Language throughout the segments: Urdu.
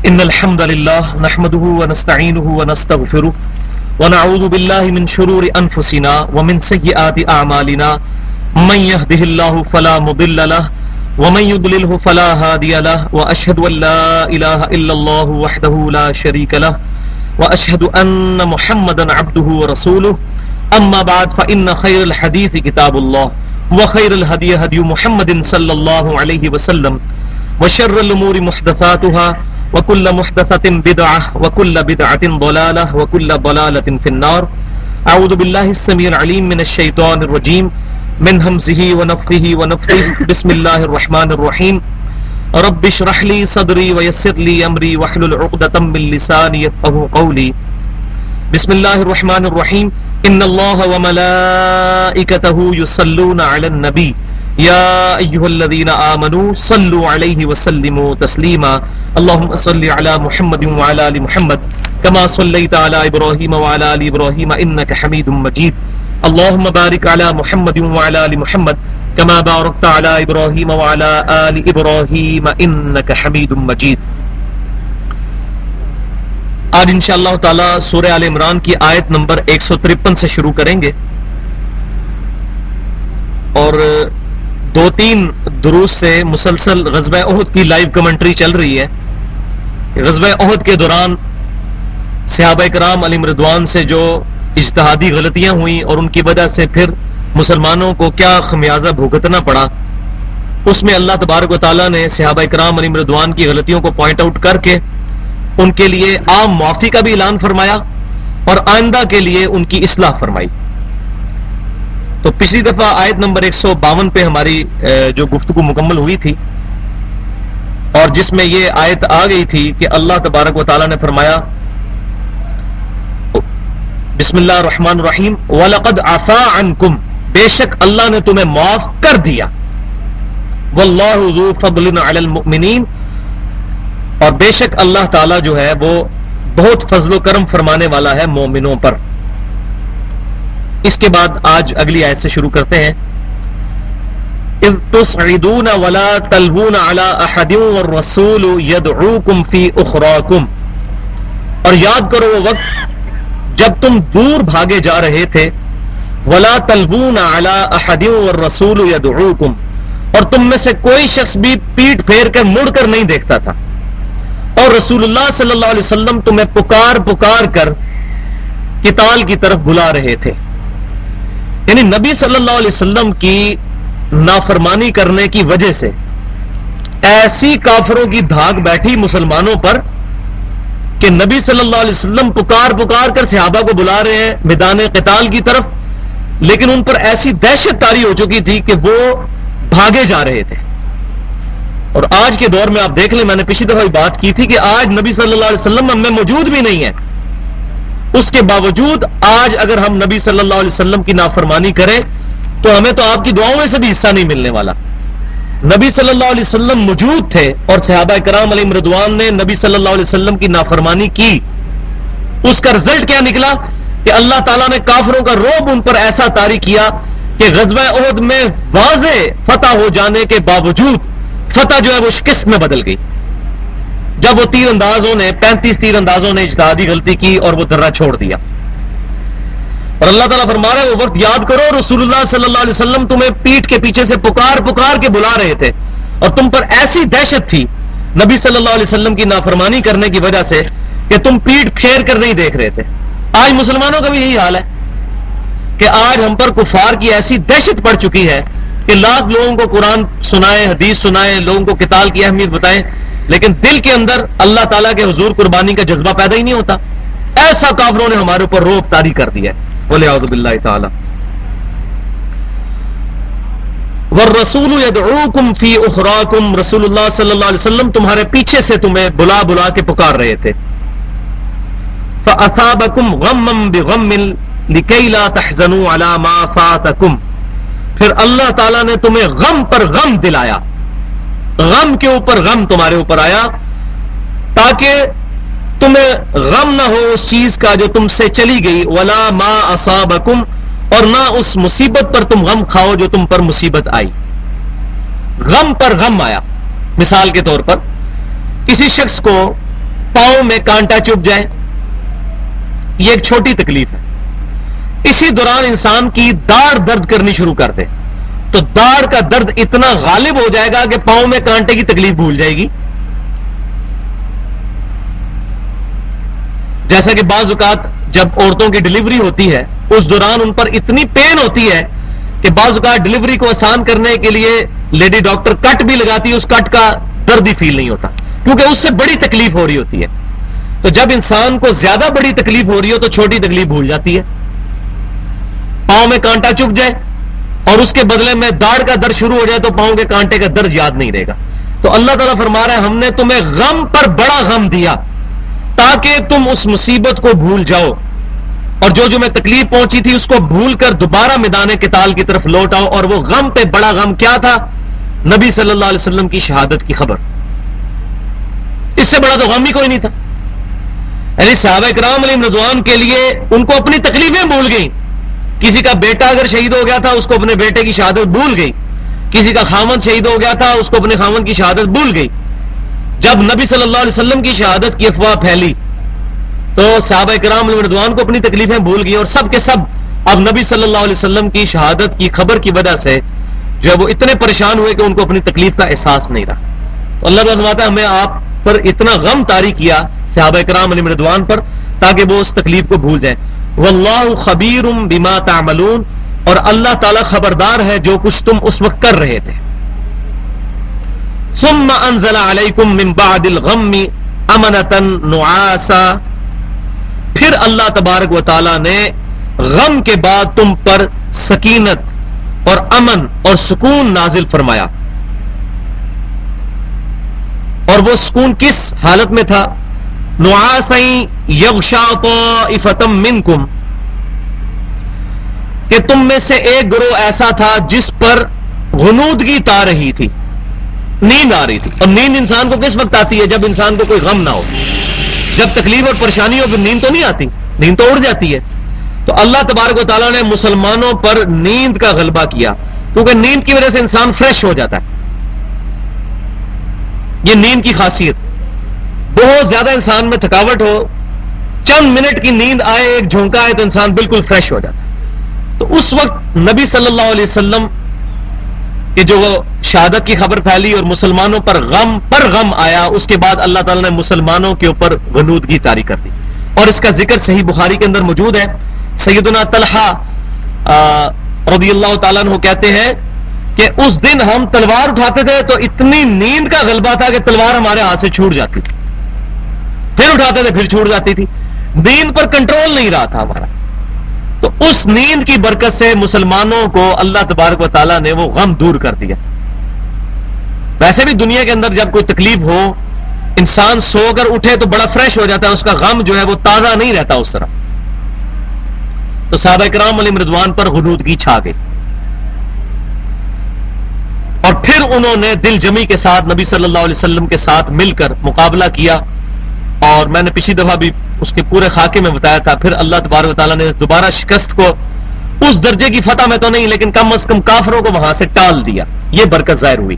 إن الحمد لله نحمده ونستعينه ونستغفره ونعوذ بالله من شرور أنفسنا ومن سيئات أعمالنا من يهده الله فلا مضل له ومن يضلله فلا هادي له وأشهد أن لا إله إلا الله وحده لا شريك له وأشهد أن محمدا عبده ورسوله أما بعد فإن خير الحديث كتاب الله وخير الهدي هدي محمد صلى الله عليه وسلم وشر الأمور محدثاتها وكل محدثة بدعة وكل بدعة ضلالة وكل ضلالة في النار. أعوذ بالله السميع العليم من الشيطان الرجيم من همزه ونفخه ونفثه. بسم الله الرحمن الرحيم. رب اشرح لي صدري ويسر لي أمري واحلل عقدة من لساني يفقهوا قولي. بسم الله الرحمن الرحيم. إن الله وملائكته يصلون على النبي يا أيها الذين آمنوا صلوا عليه وسلموا تسليما. اللهم صل على محمد وعلى آل محمد كما صليت على إبراهيم وعلى آل إبراهيم إنك حميد مجيد. اللهم بارك على محمد وعلى آل محمد كما باركت على إبراهيم وعلى آل إبراهيم إنك حميد مجيد. آج انشاءاللہ تعالی سورہ آل عمران کی آیت نمبر 153 سے شروع کریں گے اور 2-3 دروس سے مسلسل غزوہ احد کی لائیو کمنٹری چل رہی ہے. غزوہ احد کے دوران صحابہ کرام علیہم رضوان سے جو اجتہادی غلطیاں ہوئیں اور ان کی وجہ سے پھر مسلمانوں کو کیا خمیازہ بھگتنا پڑا، اس میں اللہ تبارک و تعالیٰ نے صحابہ کرام علیہم رضوان کی غلطیوں کو پوائنٹ آؤٹ کر کے ان کے لیے عام معافی کا بھی اعلان فرمایا اور آئندہ کے لیے ان کی اصلاح فرمائی. تو پچھلی دفعہ آیت نمبر 152 پہ ہماری جو گفتگو مکمل ہوئی تھی اور جس میں یہ آیت آ گئی تھی کہ اللہ تبارک و تعالیٰ نے فرمایا بسم اللہ الرحمن الرحیم وَلَقَدْ عَفَا عَنْكُمْ، بے شک اللہ نے تمہیں معاف کر دیا، وَاللَّهُ ذُو فَضْلٍ عَلَى الْمُؤْمِنِينَ، اور بے شک اللہ تعالیٰ جو ہے وہ بہت فضل و کرم فرمانے والا ہے مومنوں پر. اس کے بعد آج اگلی آیت سے شروع کرتے ہیں. اذ تصعدون ولا تلوون على احد والرسول يدعوكم في اخراكم، اور یاد کرو وہ وقت جب تم دور بھاگے جا رہے تھے. ولا تلوون على احد والرسول يدعوكم، اور تم میں سے کوئی شخص بھی پیٹ پھیر کر مڑ کر نہیں دیکھتا تھا اور رسول اللہ صلی اللہ علیہ وسلم تمہیں پکار پکار کر قتال کی طرف بلا رہے تھے. یعنی نبی صلی اللہ علیہ وسلم کی نافرمانی کرنے کی وجہ سے ایسی کافروں کی دھاک بیٹھی مسلمانوں پر کہ نبی صلی اللہ علیہ وسلم پکار پکار کر صحابہ کو بلا رہے ہیں میدان قتال کی طرف، لیکن ان پر ایسی دہشت طاری ہو چکی تھی کہ وہ بھاگے جا رہے تھے. اور آج کے دور میں آپ دیکھ لیں، میں نے پچھلی دفعہ بات کی تھی کہ آج نبی صلی اللہ علیہ وسلم ہم میں موجود بھی نہیں ہے، اس کے باوجود آج اگر ہم نبی صلی اللہ علیہ وسلم کی نافرمانی کریں تو ہمیں تو آپ کی دعاؤں میں سے بھی حصہ نہیں ملنے والا. نبی صلی اللہ علیہ وسلم موجود تھے اور صحابہ کرام علیہم رضوان نے نبی صلی اللہ علیہ وسلم کی نافرمانی کی. اس کا رزلٹ کیا نکلا کہ اللہ تعالیٰ نے کافروں کا رعب ان پر ایسا طاری کیا کہ غزوہ احد میں واضح فتح ہو جانے کے باوجود فتح جو ہے وہ شکست میں بدل گئی جب وہ 35 تیر اندازوں نے اجتہادی غلطی کی اور وہ درہ چھوڑ دیا. اور اللہ تعالیٰ فرما رہا ہے وہ وقت یاد کرو رسول اللہ صلی اللہ علیہ وسلم تمہیں پیٹھ کے پیچھے سے پکار پکار کے بلا رہے تھے اور تم پر ایسی دہشت تھی نبی صلی اللہ علیہ وسلم کی نافرمانی کرنے کی وجہ سے کہ تم پیٹھ پھیر کر نہیں دیکھ رہے تھے. آج مسلمانوں کا بھی یہی حال ہے کہ آج ہم پر کفار کی ایسی دہشت پڑ چکی ہے کہ لاکھ لوگوں کو قرآن سنائیں، حدیث سنائیں، لوگوں کو قتال کی اہمیت بتائیں، لیکن دل کے اندر اللہ تعالیٰ کے حضور قربانی کا جذبہ پیدا ہی نہیں ہوتا. ایسا کافروں نے ہمارے اوپر رعب طاری کر دیا ہے. وَلِعَوْذُ بِاللَّهِ تَعَالَى. وَالرَّسُولُ يَدْعُوكُمْ فِي أُخْرَاكُمْ، رسول اللہ صلی اللہ علیہ وسلم تمہارے پیچھے سے تمہیں بلا بلا کے پکار رہے تھے. فَأَثَابَكُمْ غَمًّا بِغَمٍّ لِكَيْ لَا تَحْزَنُوا عَلَى مَا فَاتَكُمْ، پھر اللہ تعالیٰ نے تمہیں غم پر غم دلایا، غم کے اوپر غم تمہارے اوپر آیا تاکہ تمہیں غم نہ ہو اس چیز کا جو تم سے چلی گئی. وَلَا مَا أَصَابَكُمْ، اور نہ اس مصیبت پر تم غم کھاؤ جو تم پر مصیبت آئی. غم پر غم آیا. مثال کے طور پر کسی شخص کو پاؤں میں کانٹا چبھ جائے، یہ ایک چھوٹی تکلیف ہے. اسی دوران انسان کی داڑھ درد کرنی شروع کر دے تو داڑھ کا درد اتنا غالب ہو جائے گا کہ پاؤں میں کانٹے کی تکلیف بھول جائے گی. جیسا کہ بعض اوقات جب عورتوں کی ڈلیوری ہوتی ہے اس دوران ان پر اتنی پین ہوتی ہے کہ بعض اوقات ڈلیوری کو آسان کرنے کے لیے لیڈی ڈاکٹر کٹ بھی لگاتی ہے، اس کٹ کا درد ہی فیل نہیں ہوتا کیونکہ اس سے بڑی تکلیف ہو رہی ہوتی ہے. تو جب انسان کو زیادہ بڑی تکلیف ہو رہی ہو تو چھوٹی تکلیف بھول جاتی ہے. پاؤں میں کانٹا چبھ جائے اور اس کے بدلے میں داڑھ کا درد شروع ہو جائے تو پاؤں کے کانٹے کا درد یاد نہیں رہے گا. تو اللہ تعالیٰ فرما رہا ہے ہم نے تمہیں غم پر بڑا غم دیا تاکہ تم اس مصیبت کو بھول جاؤ اور جو میں تکلیف پہنچی تھی اس کو بھول کر دوبارہ میدان قتال کی طرف لوٹ آؤ. اور وہ غم پہ بڑا غم کیا تھا؟ نبی صلی اللہ علیہ وسلم کی شہادت کی خبر. اس سے بڑا تو غم ہی کوئی نہیں تھا. یعنی صحابہ کرام علیہم رضوان کے لیے ان کو اپنی تکلیفیں بھول گئیں. کسی کا بیٹا اگر شہید ہو گیا تھا اس کو اپنے بیٹے کی شہادت بھول گئی، کسی کا خامند شہید ہو گیا تھا اس کو اپنے خامند کی شہادت بھول گئی. جب نبی صلی اللہ علیہ وسلم کی شہادت کی افواہ پھیلی تو صحابہ کرام علیہم رضوان کو اپنی تکلیفیں بھول گئی اور سب کے سب اب نبی صلی اللہ علیہ وسلم کی شہادت کی خبر کی وجہ سے جو ہے وہ اتنے پریشان ہوئے کہ ان کو اپنی تکلیف کا احساس نہیں رہا. تو اللہ تعالیٰ فرماتا ہے ہمیں آپ پر اتنا غم طاری کیا صحابہ کرام علیہم رضوان پر تاکہ وہ اس تکلیف کو بھول جائیں. واللہ خبیر بما تعملون، اور اللہ تعالیٰ خبردار ہے جو کچھ تم اس وقت کر رہے تھے. ثم انزل علیکم من بعد الغم امنۃ نعاسا، پھر اللہ تبارک و تعالیٰ نے غم کے بعد تم پر سکینت اور امن اور سکون نازل فرمایا. اور وہ سکون کس حالت میں تھا؟ نعاسا یغشا طائفۃ منکم، کہ تم میں سے ایک گروہ ایسا تھا جس پر غنودگی تا رہی تھی، نیند آ رہی تھی. اور نیند انسان کو کس وقت آتی ہے؟ جب انسان کو کوئی غم نہ ہو. جب تکلیف اور پریشانی ہو پھر نیند تو نہیں آتی، نیند تو اڑ جاتی ہے. تو اللہ تبارک و تعالیٰ نے مسلمانوں پر نیند کا غلبہ کیا کیونکہ نیند کی وجہ سے انسان فریش ہو جاتا ہے. یہ نیند کی خاصیت. بہت زیادہ انسان میں تھکاوٹ ہو، چند منٹ کی نیند آئے، ایک جھونکا آئے تو انسان بالکل فریش ہو جاتا ہے. تو اس وقت نبی صلی اللہ علیہ وسلم کہ جو شہادت کی خبر پھیلی اور مسلمانوں پر غم آیا، اس کے بعد اللہ تعالیٰ نے مسلمانوں کے اوپر غنودگی طاری کر دی. اور اس کا ذکر صحیح بخاری کے اندر موجود ہے. سیدنا طلحہ رضی اللہ تعالیٰ عنہ کہتے ہیں کہ اس دن ہم تلوار اٹھاتے تھے تو اتنی نیند کا غلبہ تھا کہ تلوار ہمارے ہاتھ سے چھوٹ جاتی تھی، پھر اٹھاتے تھے پھر چھوٹ جاتی تھی. نیند پر کنٹرول نہیں رہا تھا ہمارا. تو اس نیند کی برکت سے مسلمانوں کو اللہ تبارک و تعالیٰ نے وہ غم دور کر دیا. ویسے بھی دنیا کے اندر جب کوئی تکلیف ہو انسان سو کر اٹھے تو بڑا فریش ہو جاتا ہے، اس کا غم جو ہے وہ تازہ نہیں رہتا اس طرح. تو صحابہ کرام علیہم رضوان پر غنودگی چھا گئی اور پھر انہوں نے دل جمی کے ساتھ نبی صلی اللہ علیہ وسلم کے ساتھ مل کر مقابلہ کیا. اور میں نے پچھلی دفعہ بھی اس کے پورے خاکے میں بتایا تھا. پھر اللہ تبارک و تعالیٰ نے دوبارہ شکست کو، اس درجے کی فتح میں تو نہیں لیکن کم از کم کافروں کو وہاں سے ٹال دیا. یہ برکت ظاہر ہوئی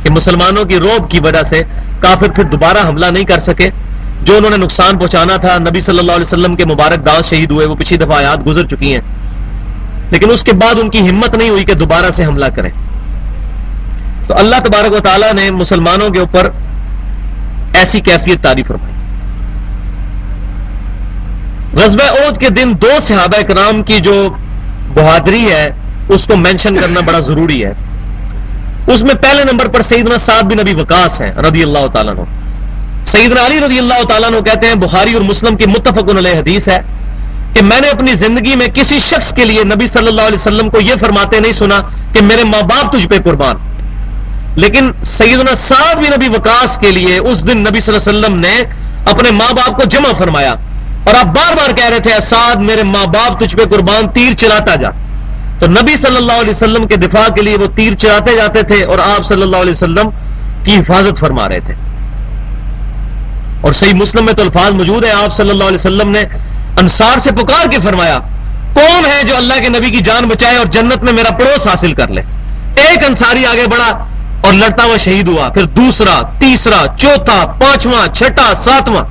کہ مسلمانوں کی روب کی وجہ سے کافر پھر دوبارہ حملہ نہیں کر سکے. جو انہوں نے نقصان پہنچانا تھا، نبی صلی اللہ علیہ وسلم کے مبارک داؤد شہید ہوئے، وہ پچھلی دفعہ آیات گزر چکی ہیں، لیکن اس کے بعد ان کی ہمت نہیں ہوئی کہ دوبارہ سے حملہ کریں. تو اللہ تبارک و تعالیٰ نے مسلمانوں کے اوپر ایسی کیفیت طاری فرمائی. غزوہ احد کے دن دو صحابہ کرام کی جو بہادری ہے اس کو مینشن کرنا بڑا ضروری ہے. اس میں پہلے نمبر پر سیدنا سعد بن ابی وقاص ہیں رضی اللہ تعالیٰ عنہ. سیدنا علی رضی اللہ تعالیٰ عنہ کہتے ہیں، بخاری اور مسلم کی متفق علیہ حدیث ہے کہ میں نے اپنی زندگی میں کسی شخص کے لیے نبی صلی اللہ علیہ وسلم کو یہ فرماتے نہیں سنا کہ میرے ماں باپ تجھ پہ قربان. لیکن سیدنا سعد بن ابی وقاص کے لیے اس دن نبی صلی اللہ علیہ وسلم نے اپنے ماں باپ کو جمع فرمایا اور آپ بار بار کہہ رہے تھے سعد میرے ماں باپ تجھ پہ قربان، تیر چلاتا جا. تو نبی صلی اللہ علیہ وسلم کے دفاع کے لیے وہ تیر چلاتے جاتے تھے اور آپ صلی اللہ علیہ وسلم کی حفاظت فرما رہے تھے. اور صحیح مسلم میں تو الفاظ موجود ہیں، آپ صلی اللہ علیہ وسلم نے انصار سے پکار کے فرمایا کون ہے جو اللہ کے نبی کی جان بچائے اور جنت میں میرا پڑوس حاصل کر لے. ایک انصاری آگے بڑھا اور لڑتا ہوا شہید ہوا، پھر دوسرا، تیسرا، چوتھا، پانچواں، چھٹا، ساتواں،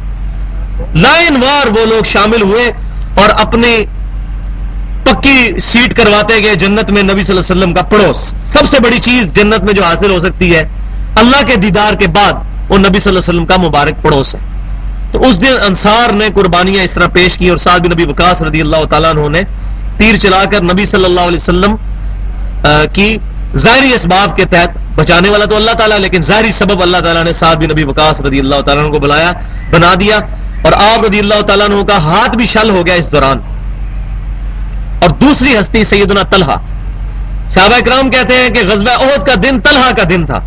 لائن وار وہ لوگ شامل ہوئے اور اپنی پکی سیٹ کرواتے گئے جنت میں نبی صلی اللہ علیہ وسلم کا پڑوس. سب سے بڑی چیز جنت میں جو حاصل ہو سکتی ہے اللہ کے دیدار کے بعد وہ نبی صلی اللہ علیہ وسلم کا مبارک پڑوس ہے. تو اس دن انصار نے قربانیاں اس طرح پیش کی اور سعد بن ابی وقاص رضی اللہ تعالیٰ عنہ نے تیر چلا کر نبی صلی اللہ علیہ وسلم کی ظاہری اسباب کے تحت، بچانے والا تو اللہ تعالیٰ، لیکن ظاہری سبب اللہ تعالیٰ نے سعد بن ابی وقاص رضی اللہ تعالیٰ عنہ کو بنا دیا اور آپ رضی اللہ تعالیٰ عنہ کا ہاتھ بھی شل ہو گیا اس دوران. اور دوسری ہستی سیدنا طلحہ، صحابہ اکرام کہتے ہیں کہ غزوہ احد کا دن طلحہ کا دن تھا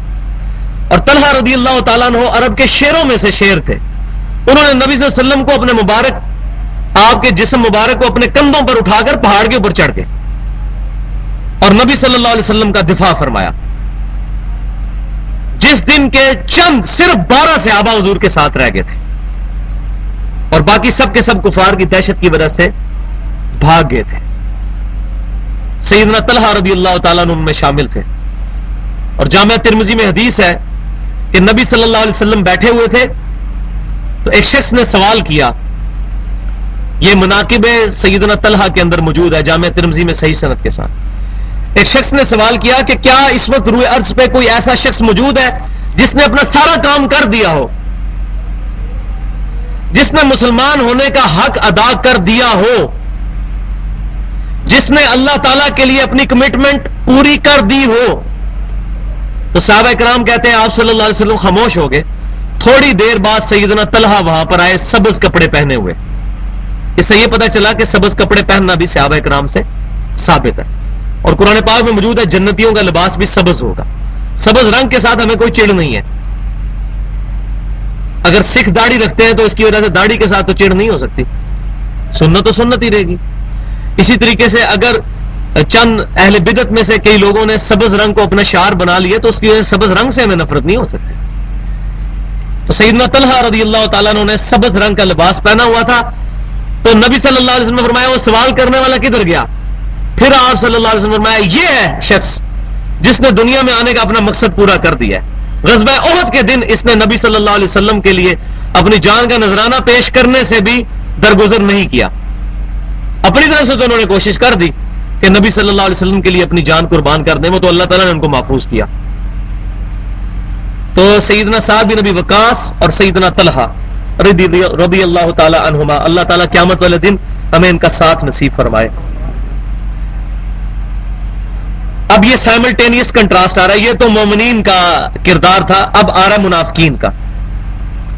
اور طلحہ رضی اللہ تعالیٰ عنہ عرب کے شیروں میں سے شیر تھے. انہوں نے نبی صلی اللہ علیہ وسلم کو اپنے مبارک، آپ کے جسم مبارک کو اپنے کندھوں پر اٹھا کر پہاڑ کے اوپر چڑھ گئے اور نبی صلی اللہ علیہ وسلم کا دفاع فرمایا. جس دن کے چند صرف 12 صحابہ حضور کے ساتھ رہ گئے تھے اور باقی سب کے سب کفار کی دہشت کی وجہ سے بھاگ گئے تھے. سیدنا طلحہ رضی اللہ تعالیٰ عنہ میں شامل تھے. اور جامعہ ترمذی میں حدیث ہے کہ نبی صلی اللہ علیہ وسلم بیٹھے ہوئے تھے تو ایک شخص نے سوال کیا، یہ مناقب سیدنا طلحہ کے اندر موجود ہے جامعہ ترمذی میں صحیح سند کے ساتھ. ایک شخص نے سوال کیا کہ کیا اس وقت روئے ارض پہ کوئی ایسا شخص موجود ہے جس نے اپنا سارا کام کر دیا ہو، جس نے مسلمان ہونے کا حق ادا کر دیا ہو، جس نے اللہ تعالیٰ کے لیے اپنی کمٹمنٹ پوری کر دی ہو؟ تو صحابہ کرام کہتے ہیں آپ صلی اللہ علیہ وسلم خاموش ہو گئے. تھوڑی دیر بعد سیدنا طلحہ وہاں پر آئے سبز کپڑے پہنے ہوئے. اس سے یہ پتا چلا کہ سبز کپڑے پہننا بھی صحابہ کرام سے ثابت ہے اور قرآن پاک میں موجود ہے جنتیوں کا لباس بھی سبز ہوگا. سبز رنگ کے ساتھ ہمیں کوئی چڑ نہیں ہے. اگر سکھ داڑھی رکھتے ہیں تو اس کی وجہ سے داڑھی کے ساتھ تو چڑ نہیں ہو سکتی، سنت تو سنت ہی رہے گی. اسی طریقے سے اگر چند اہل بدعت میں سے کئی لوگوں نے سبز رنگ کو اپنا شعار بنا لیا تو اس کی وجہ سے سبز رنگ سے ہمیں نفرت نہیں ہو سکتی. تو سیدنا طلحہ رضی اللہ تعالیٰ عنہ نے سبز رنگ کا لباس پہنا ہوا تھا. تو نبی صلی اللہ علیہ وسلم نے فرمایا وہ سوال کرنے والا کدھر گیا؟ پھر آپ صلی اللہ علیہ وسلم نے فرمایا یہ ہے شخص جس نے دنیا میں آنے کا اپنا مقصد پورا کر دیا ہے. غزوہ احد کے دن اس نے نبی صلی اللہ علیہ وسلم کے لیے اپنی جان کا نذرانہ پیش کرنے سے بھی درگزر نہیں کیا. اپنی طرف سے تو انہوں نے کوشش کر دی کہ نبی صلی اللہ علیہ وسلم کے لیے اپنی جان قربان کر دیں، وہ تو اللہ تعالیٰ نے ان کو محفوظ کیا. تو سیدنا سعد بن ابی وقاص اور سیدنا طلحہ رضی اللہ تعالی عنہما، اللہ تعالیٰ قیامت والے دن ہمیں ان کا ساتھ نصیب فرمائے. اب یہ سائملٹینیس کنٹراسٹ آ رہا ہے. یہ تو مومنین کا کردار تھا، اب آ رہا ہے منافقین کا.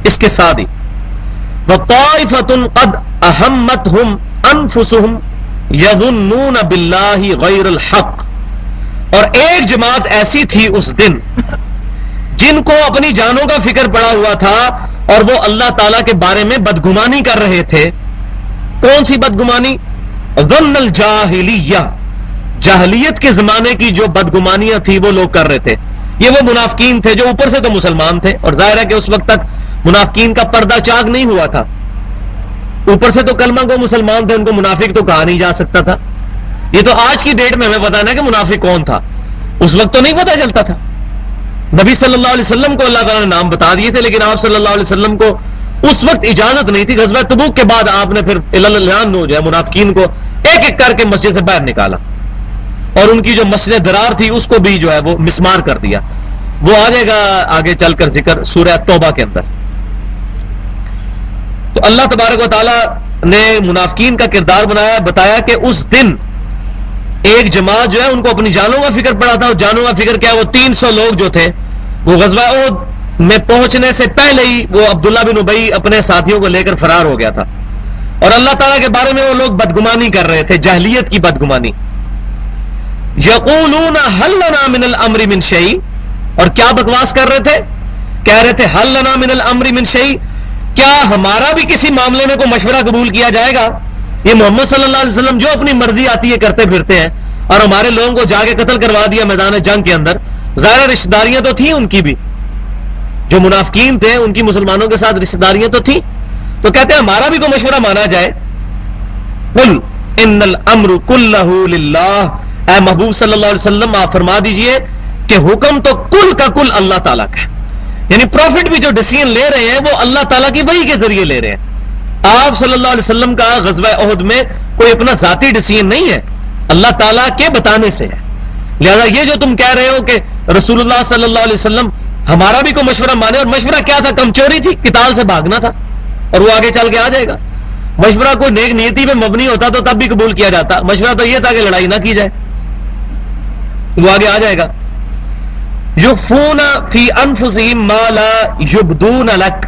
اس کے ساتھ ہی وَطَائِفَةٌ قَدْ أَهَمَّتْهُمْ أَنفُسُهُمْ يَظُنُّونَ بِاللَّهِ غَيْرَ الْحَقِّ، اور ایک جماعت ایسی تھی اس دن جن کو اپنی جانوں کا فکر پڑا ہوا تھا اور وہ اللہ تعالیٰ کے بارے میں بدگمانی کر رہے تھے. کون سی بدگمانی؟ ظن الجاہلیہ، جاہلیت کے زمانے کی جو بدگمانیاں تھی وہ لوگ کر رہے تھے. یہ وہ منافقین تھے جو اوپر سے تو مسلمان تھے اور ظاہر ہے کہ اس وقت تک منافقین کا پردہ چاک نہیں ہوا تھا. اوپر سے تو کلمہ کو مسلمان تھے، ان کو منافق تو کہا نہیں جا سکتا تھا. یہ تو آج کی ڈیٹ میں ہمیں پتا نا کہ منافق کون تھا، اس وقت تو نہیں پتا چلتا تھا. نبی صلی اللہ علیہ وسلم کو اللہ تعالیٰ نے نام بتا دیے تھے لیکن آپ صلی اللہ علیہ وسلم کو اس وقت اجازت نہیں تھی. غزوہ تبوک کے بعد آپ نے پھر اعلان جو ہے منافقین کو ایک ایک کر کے مسجد سے باہر نکالا اور ان کی جو مسجد درار تھی اس کو بھی جو ہے وہ مسمار کر دیا. وہ آ جائے گا آگے چل کر ذکر سورہ توبہ کے اندر. تو اللہ تبارک و تعالیٰ نے منافقین کا کردار بنایا، بتایا کہ اس دن ایک جماعت جو ہے ان کو اپنی جانوں کا فکر پڑا تھا. اور جانوں کا فکر کیا؟ وہ 300 لوگ جو تھے وہ غزوہ احد میں پہنچنے سے پہلے ہی وہ عبداللہ بن ابی اپنے ساتھیوں کو لے کر فرار ہو گیا تھا اور اللہ تعالیٰ کے بارے میں وہ لوگ بدگمانی کر رہے تھے، جاہلیت کی بدگمانی. یقولون هل لنا من الامر من شیء، اور کیا بکواس کر رہے تھے؟ کہہ رہے تھے هل لنا من الامر من شیء، کیا ہمارا بھی کسی معاملے میں کوئی مشورہ قبول کیا جائے گا؟ یہ محمد صلی اللہ علیہ وسلم جو اپنی مرضی آتی ہے کرتے پھرتے ہیں اور ہمارے لوگوں کو جا کے قتل کروا دیا میدان جنگ کے اندر. ظاہر رشتہ داریاں تو تھیں ان کی بھی، جو منافقین تھے ان کی مسلمانوں کے ساتھ رشتہ داریاں تو تھیں. تو کہتے ہیں ہمارا بھی کوئی مشورہ مانا جائے. قل ان الامر کلہ للہ، اے محبوب صلی اللہ علیہ وسلم آپ فرما دیجئے کہ حکم تو کل کا کل اللہ تعالیٰ کا ہے. یعنی پروفٹ بھی جو ڈیسیژن لے رہے ہیں وہ اللہ تعالیٰ کی وحی کے ذریعے لے رہے ہیں. آپ صلی اللہ علیہ وسلم کا غزوہ احد میں کوئی اپنا ذاتی ڈیسیژن نہیں ہے, اللہ تعالیٰ کے بتانے سے ہے. لہذا یہ جو تم کہہ رہے ہو کہ رسول اللہ صلی اللہ علیہ وسلم ہمارا بھی کوئی مشورہ مانے, اور مشورہ کیا تھا؟ کمچوری تھی, قتال سے بھاگنا تھا, اور وہ آگے چل کے آ جائے گا. مشورہ کوئی نیک نیتی پہ مبنی ہوتا تو تب بھی قبول کیا جاتا. مشورہ تو یہ تھا کہ لڑائی نہ کی جائے, وہ آگے آ جائے گا. یخفون فی انفسہم ما لا یبدون لک,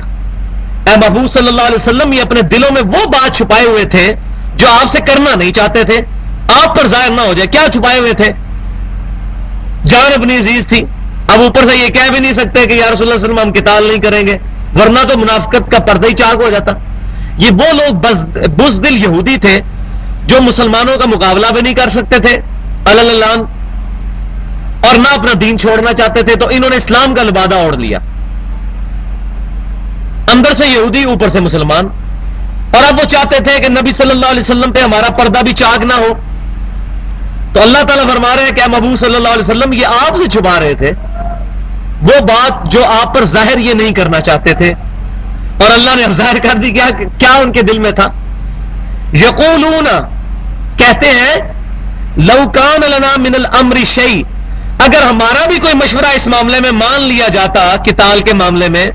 اے محبوب صلی اللہ علیہ وسلم یہ اپنے دلوں میں وہ بات چھپائے ہوئے تھے جو آپ سے کرنا نہیں چاہتے تھے, آپ پر ظاہر نہ ہو جائے. کیا چھپائے ہوئے تھے؟ جان اپنی عزیز تھی. اب اوپر سے یہ کہہ بھی نہیں سکتے کہ یا رسول اللہ صلی اللہ علیہ وسلم ہم قتال نہیں کریں گے, ورنہ تو منافقت کا پردہ ہی چاک ہو جاتا. یہ وہ لوگ بزدل یہودی تھے جو مسلمانوں کا مقابلہ بھی نہیں کر سکتے تھے علن, اور نہ اپنا دین چھوڑنا چاہتے تھے. تو انہوں نے اسلام کا لبادہ اوڑھ لیا, اندر سے یہودی اوپر سے مسلمان, اور اب وہ چاہتے تھے کہ نبی صلی اللہ علیہ وسلم پہ ہمارا پردہ بھی چاک نہ ہو. تو اللہ تعالیٰ فرما رہے ہیں کہ محبوب صلی اللہ علیہ وسلم یہ آپ سے چھپا رہے تھے وہ بات جو آپ پر ظاہر یہ نہیں کرنا چاہتے تھے, اور اللہ نے ظاہر کر دی. کیا ان کے دل میں تھا؟ یقولون, کہتے ہیں, لو کان لنا من الامر شیء, اگر ہمارا بھی کوئی مشورہ اس معاملے میں مان لیا جاتا, قتال کے معاملے میں,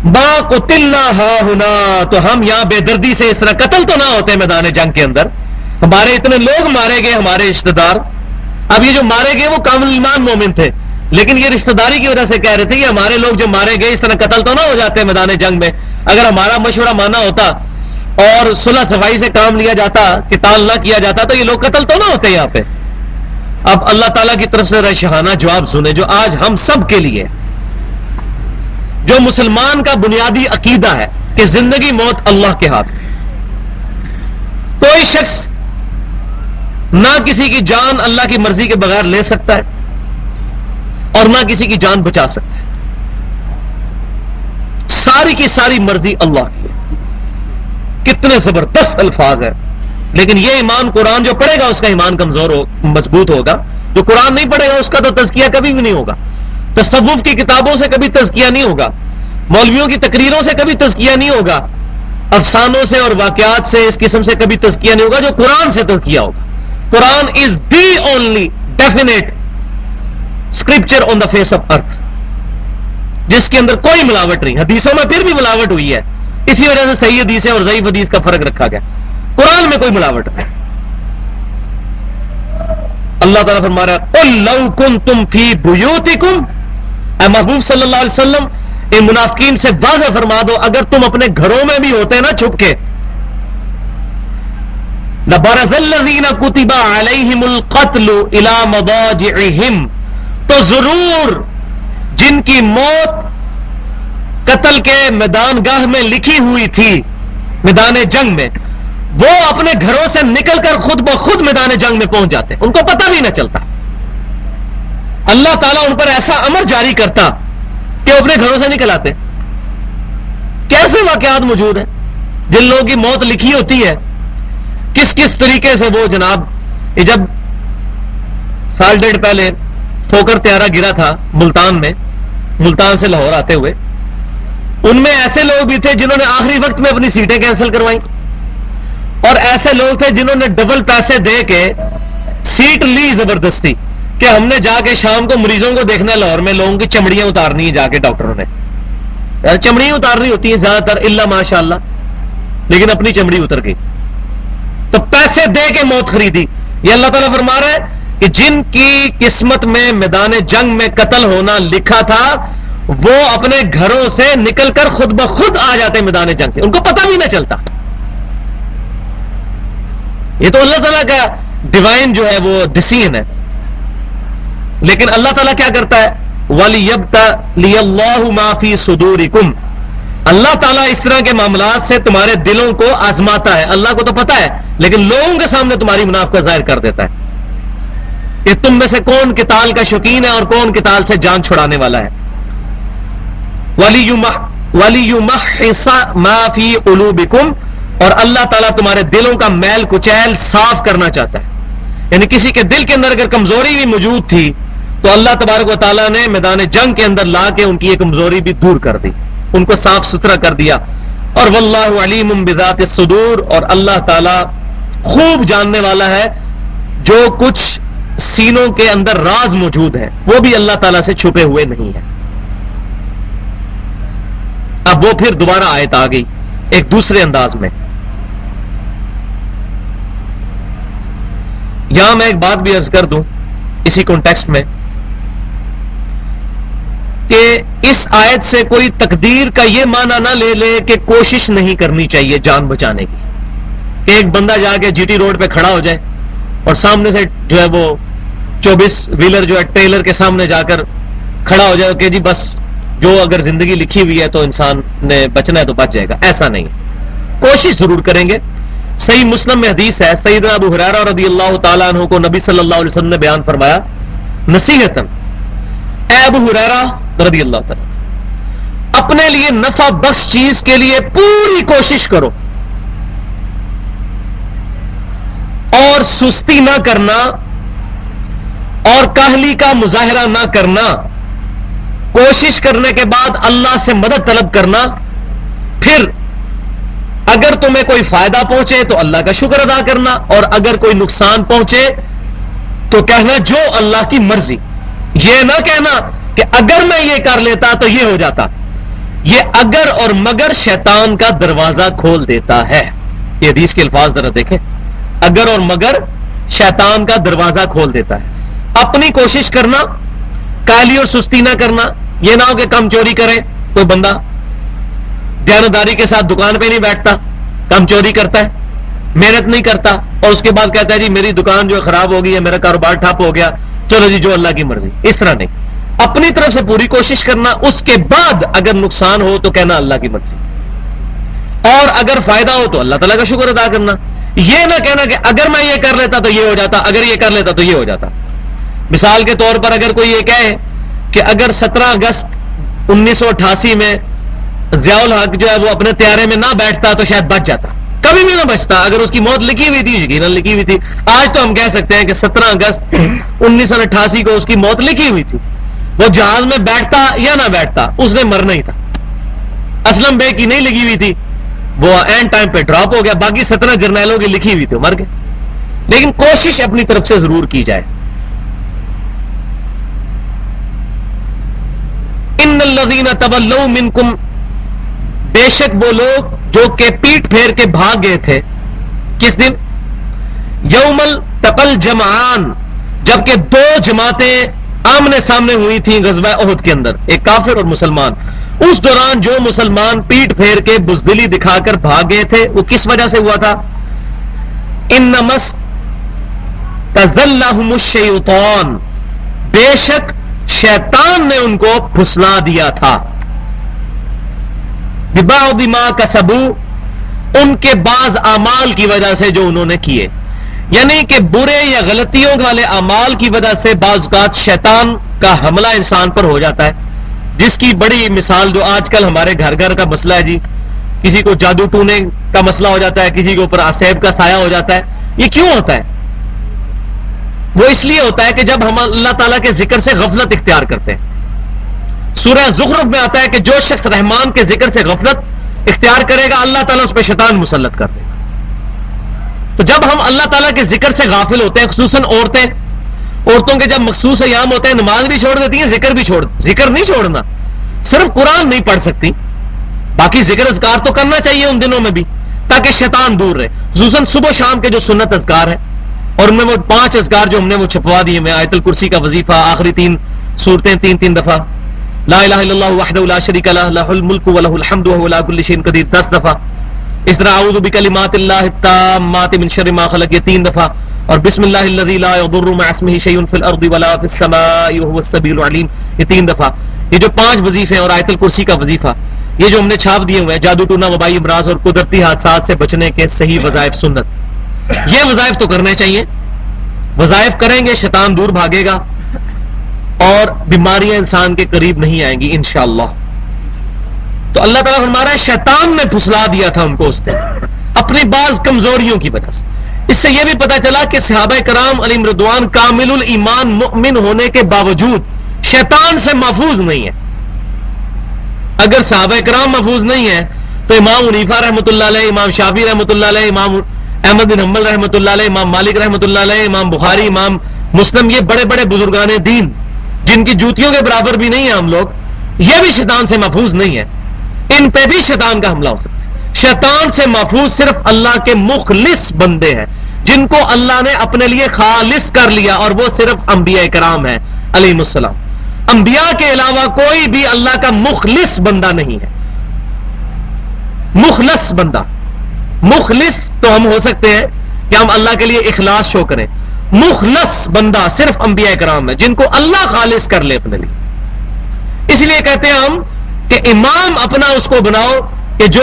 ما قتلنا ہاہنا, تو ہم یہاں بے دردی سے اس طرح قتل تو نہ ہوتے میدان جنگ کے اندر. ہمارے اتنے لوگ مارے گئے, ہمارے رشتہ دار. اب یہ جو مارے گئے وہ کامل ایمان مومن تھے, لیکن یہ رشتہ داری کی وجہ سے کہہ رہے تھے کہ ہمارے لوگ جو مارے گئے اس طرح قتل تو نہ ہو جاتے میدان جنگ میں. اگر ہمارا مشورہ مانا ہوتا اور صلح صفائی سے کام لیا جاتا, قتال نہ کیا جاتا, تو یہ لوگ قتل تو نہ ہوتے یہاں پہ. اب اللہ تعالیٰ کی طرف سے رشحانہ جواب سنیں جو آج ہم سب کے لیے, جو مسلمان کا بنیادی عقیدہ ہے کہ زندگی موت اللہ کے ہاتھ. کوئی شخص نہ کسی کی جان اللہ کی مرضی کے بغیر لے سکتا ہے اور نہ کسی کی جان بچا سکتا ہے. ساری کی ساری مرضی اللہ کی ہے. کتنے زبردست الفاظ ہیں, لیکن یہ ایمان قرآن جو پڑھے گا اس کا ایمان کمزور مضبوط ہوگا. جو قرآن نہیں پڑھے گا اس کا تو تزکیہ کبھی بھی نہیں ہوگا. تصوف کی کتابوں سے کبھی تزکیہ نہیں ہوگا, مولویوں کی تقریروں سے کبھی تزکیہ نہیں ہوگا, افسانوں سے اور واقعات سے اس قسم سے کبھی تزکیہ نہیں ہوگا. جو قرآن سے تزکیہ ہوگا. قرآن is the only definite scripture on the face of earth, جس کے اندر کوئی ملاوٹ نہیں. حدیثوں میں پھر بھی ملاوٹ ہوئی ہے, اسی وجہ سے صحیح حدیث اور ضعیف حدیث کا فرق رکھا گیا. قرآن میں کوئی ملاوٹ نہیں. اللہ تعالیٰ فرما رہا ہے قُلْ لَوْ كُنْتُمْ فِي بُيُوتِكُمْ, اے محبوب صلی اللہ علیہ وسلم ان منافقین سے واضح فرما دو اگر تم اپنے گھروں میں بھی ہوتے نا چھپ کے, لَبَرَزَ الَّذِينَ كُتِبَ عَلَيْهِمُ الْقَتْلُ إِلَى مَضَاجِعِهِمْ, تو ضرور جن کی موت قتل کے میدان گاہ میں لکھی ہوئی تھی, میدان جنگ میں, وہ اپنے گھروں سے نکل کر خود بخود میدان جنگ میں پہنچ جاتے, ان کو پتہ بھی نہ چلتا. اللہ تعالیٰ ان پر ایسا امر جاری کرتا کہ وہ اپنے گھروں سے نکل آتے. کیسے واقعات موجود ہیں جن لوگوں کی موت لکھی ہوتی ہے, کس کس طریقے سے وہ جناب, یہ جب سال ڈیڑھ پہلے پھوکر طیارہ گرا تھا ملتان میں, ملتان سے لاہور آتے ہوئے, ان میں ایسے لوگ بھی تھے جنہوں نے آخری وقت میں اپنی سیٹیں کینسل کروائیں, اور ایسے لوگ تھے جنہوں نے ڈبل پیسے دے کے سیٹ لی زبردستی کہ ہم نے جا کے شام کو مریضوں کو دیکھنا ہے لاہور میں, لوگوں کی چمڑیاں اتارنی ہے جا کے ڈاکٹروں نے. یار چمڑیاں اتارنی ہوتی ہیں زیادہ تر الا ماشاء اللہ, لیکن اپنی چمڑی اتر گئی تو پیسے دے کے موت خریدی. یہ اللہ تعالیٰ فرما رہا ہے کہ جن کی قسمت میں میدان جنگ میں قتل ہونا لکھا تھا وہ اپنے گھروں سے نکل کر خود بخود آ جاتے میدان جنگ سے, ان کو پتہ بھی نہ چلتا. یہ تو اللہ تعالیٰ کا ڈیوائن جو ہے وہ ڈیسیژن ہے. لیکن اللہ تعالیٰ کیا کرتا ہے, وَلِيَبْتَلِيَ اللَّهُ مَا فِي صُدُورِكُمْ, اللہ تعالیٰ اس طرح کے معاملات سے تمہارے دلوں کو آزماتا ہے. اللہ کو تو پتا ہے, لیکن لوگوں کے سامنے تمہاری منافقت ظاہر کر دیتا ہے کہ تم میں سے کون قتال کا شوقین ہے اور کون قتال سے جان چھڑانے والا ہے. وَلِيُمَحِّصَ مَا فِي قُلُوبِكُمْ, اور اللہ تعالیٰ تمہارے دلوں کا میل کچیل صاف کرنا چاہتا ہے. یعنی کسی کے دل کے اندر اگر کمزوری بھی موجود تھی تو اللہ تبارک و تعالیٰ نے میدان جنگ کے اندر لا کے ان کی یہ کمزوری بھی دور کر دی, ان کو صاف ستھرا کر دیا. اور واللہ علیم بذات الصدور, اور اللہ تعالیٰ خوب جاننے والا ہے جو کچھ سینوں کے اندر راز موجود ہے, وہ بھی اللہ تعالیٰ سے چھپے ہوئے نہیں ہیں. اب وہ پھر دوبارہ آیت آ گئی ایک دوسرے انداز میں. یہاں میں ایک بات بھی عرض کر دوں اسی کانٹیکسٹ میں کہ اس آیت سے کوئی تقدیر کا یہ معنی نہ لے لے کہ کوشش نہیں کرنی چاہیے جان بچانے کی, کہ ایک بندہ جا کے جی ٹی روڈ پہ کھڑا ہو جائے اور سامنے سے جو ہے وہ 24 ویلر جو ہے ٹریلر کے سامنے جا کر کھڑا ہو جائے کہ جی بس جو اگر زندگی لکھی ہوئی ہے تو انسان نے بچنا ہے تو بچ جائے گا. ایسا نہیں, کوشش ضرور کریں گے. صحیح مسلم میں حدیث ہے, سیدنا ابو ہریرہ رضی اللہ تعالیٰ عنہ کو نبی صلی اللہ علیہ وسلم نے بیان فرمایا نصیحتاً, اے ابو ہریرہ رضی اللہ تعالیٰ, اپنے لیے نفع بخش چیز کے لیے پوری کوشش کرو اور سستی نہ کرنا اور کاہلی کا مظاہرہ نہ کرنا. کوشش کرنے کے بعد اللہ سے مدد طلب کرنا. پھر اگر تمہیں کوئی فائدہ پہنچے تو اللہ کا شکر ادا کرنا, اور اگر کوئی نقصان پہنچے تو کہنا جو اللہ کی مرضی. یہ نہ کہنا کہ اگر میں یہ کر لیتا تو یہ ہو جاتا. یہ اگر اور مگر شیطان کا دروازہ کھول دیتا ہے. یہ حدیث کے الفاظ ذرا دیکھیں, اگر اور مگر شیطان کا دروازہ کھول دیتا ہے. اپنی کوشش کرنا, کاہلی اور سستی نہ کرنا. یہ نہ ہو کہ کم چوری کرے کوئی بندہ, دیانتداری کے ساتھ دکان پہ نہیں بیٹھتا, کم چوری کرتا ہے, محنت نہیں کرتا, اور اس کے بعد کہتا ہے جی میری دکان جو خراب ہو گئی ہے, میرا کاروبار ٹھپ ہو گیا, چلو جی جو اللہ کی مرضی. اس طرح نہیں, اپنی طرف سے پوری کوشش کرنا. اس کے بعد اگر نقصان ہو تو کہنا اللہ کی مرضی, اور اگر فائدہ ہو تو اللہ تعالیٰ کا شکر ادا کرنا. یہ نہ کہنا کہ اگر میں یہ کر لیتا تو یہ ہو جاتا, اگر یہ کر لیتا تو یہ ہو جاتا. مثال کے طور پر اگر کوئی یہ کہے کہ اگر 17 اگست 1988 میں ضیاء الحق جو ہے وہ اپنے طیارے میں نہ بیٹھتا تو شاید بچ جاتا, کبھی بھی نہ بچتا. اگر اس کی موت لکھی ہوئی تھی, یقیناً لکھی ہوئی تھی. آج تو ہم کہہ سکتے ہیں کہ 17 اگست 1988 کو اس کی موت لکھی ہوئی تھی. وہ جہاز میں بیٹھتا یا نہ بیٹھتا اس نے مرنا ہی تھا. اسلم بے کی نہیں لگی ہوئی تھی, وہ اینڈ ٹائم پہ ڈراپ ہو گیا. باقی 17 جرنیلوں کی لکھی ہوئی تھی, مر گئے. لیکن کوشش اپنی طرف سے ضرور کی جائے. ان الذین تولوا منکم, بے شک وہ لوگ جو کہ پیٹ پھیر کے بھاگ گئے تھے. کس دن؟ یوم التقل جمعان, جبکہ دو جماعتیں آمنے سامنے ہوئی تھیں غزوہ احد کے اندر, ایک کافر اور مسلمان. اس دوران جو مسلمان پیٹ پھیر کے بزدلی دکھا کر بھاگ گئے تھے وہ کس وجہ سے ہوا تھا؟ انما استزلهم الشیطان, بے شک شیطان نے ان کو پھسلا دیا تھا. ببعض ما کسبوا, ان کے بعض اعمال کی وجہ سے جو انہوں نے کیے. یعنی کہ برے یا غلطیوں والے اعمال کی وجہ سے بعض اوقات شیطان کا حملہ انسان پر ہو جاتا ہے, جس کی بڑی مثال جو آج کل ہمارے گھر گھر کا مسئلہ ہے جی. کسی کو جادو ٹونے کا مسئلہ ہو جاتا ہے, کسی کے اوپر عصیب کا سایہ ہو جاتا ہے. یہ کیوں ہوتا ہے؟ وہ اس لیے ہوتا ہے کہ جب ہم اللہ تعالیٰ کے ذکر سے غفلت اختیار کرتے ہیں. سورہ زخرف میں آتا ہے کہ جو شخص رحمان کے ذکر سے غفلت اختیار کرے گا اللہ تعالیٰ اس پہ شیطان مسلط کر دے گا. تو جب ہم اللہ تعالیٰ کے ذکر سے غافل ہوتے ہیں, خصوصاً عورتوں کے جب مخصوص ایام ہوتے ہیں نماز بھی چھوڑ دیتی ہیں, ذکر نہیں چھوڑنا. صرف قرآن نہیں پڑھ سکتی, باقی ذکر اذکار تو کرنا چاہیے ان دنوں میں بھی تاکہ شیطان دور رہے. خصوصاً صبح شام کے جو سنت اذکار ہیں, اور ان میں وہ 5 اذکار جو ہم نے وہ چھپوا دیے میں, آیت الکرسی کا وظیفہ, آخری 3 سورتیں 3 دفعہ, لا الہ الا اللہ وحدہ لا شریک لہ لہ الملک ولہ الحمد وہو علی کل شیء قدیر 10 دفعہ. اس طرح اعوذ بکلمات اللہ التامات من شر ما خلق, یہ 3 دفعہ. اور بسم اللہ الذی لا یضر مع اسمہ شیء فی الارض ولا فی السماء وہو السمیع العلیم, یہ 3 دفعہ. یہ جو 5 وظیفے اور آیت الکرسی کا وظیفہ, یہ جو ہم نے چھاپ دیے ہوئے ہیں, جادو ٹونا, وبائی امراض اور قدرتی حادثات سے بچنے کے صحیح وظائف سنت, یہ وظائف تو کرنے چاہیے. وظائف کریں گے شیطان دور بھاگے گا اور بیماریاں انسان کے قریب نہیں آئیں گی انشاءاللہ. تو اللہ تعالیٰ فرما رہا ہے شیطان نے پھسلا دیا تھا ان کو اس دن اپنی بعض کمزوریوں کی وجہ سے. اس سے یہ بھی پتا چلا کہ صحابہ کرام علیہم رضوان کامل الایمان مؤمن ہونے کے باوجود شیطان سے محفوظ نہیں ہے. اگر صحابہ کرام محفوظ نہیں ہے تو امام حنیفہ رحمۃ اللہ علیہ، امام شافعی رحمۃ اللہ علیہ، امام احمد بن حنبل رحمۃ اللہ علیہ، امام مالک رحمۃ اللہ علیہ، امام بخاری، امام مسلم، یہ بڑے بڑے بزرگان دین جن کی جوتیوں کے برابر بھی نہیں ہیں ہم لوگ، یہ بھی شیطان سے محفوظ نہیں ہے. ان پہ بھی شیطان کا حملہ ہو سکتا ہے. شیطان سے محفوظ صرف اللہ کے مخلص بندے ہیں جن کو اللہ نے اپنے لیے خالص کر لیا، اور وہ صرف انبیاء کرام ہیں علیہم السلام. انبیاء کے علاوہ کوئی بھی اللہ کا مخلص بندہ نہیں ہے. مخلص بندہ، مخلص تو ہم ہو سکتے ہیں کہ ہم اللہ کے لیے اخلاص شو کریں، مخلص بندہ صرف انبیاء کرام ہے جن کو اللہ خالص کر لے اپنے لیے. اس لیے کہتے ہیں ہم کہ امام اپنا اس کو بناؤ کہ جو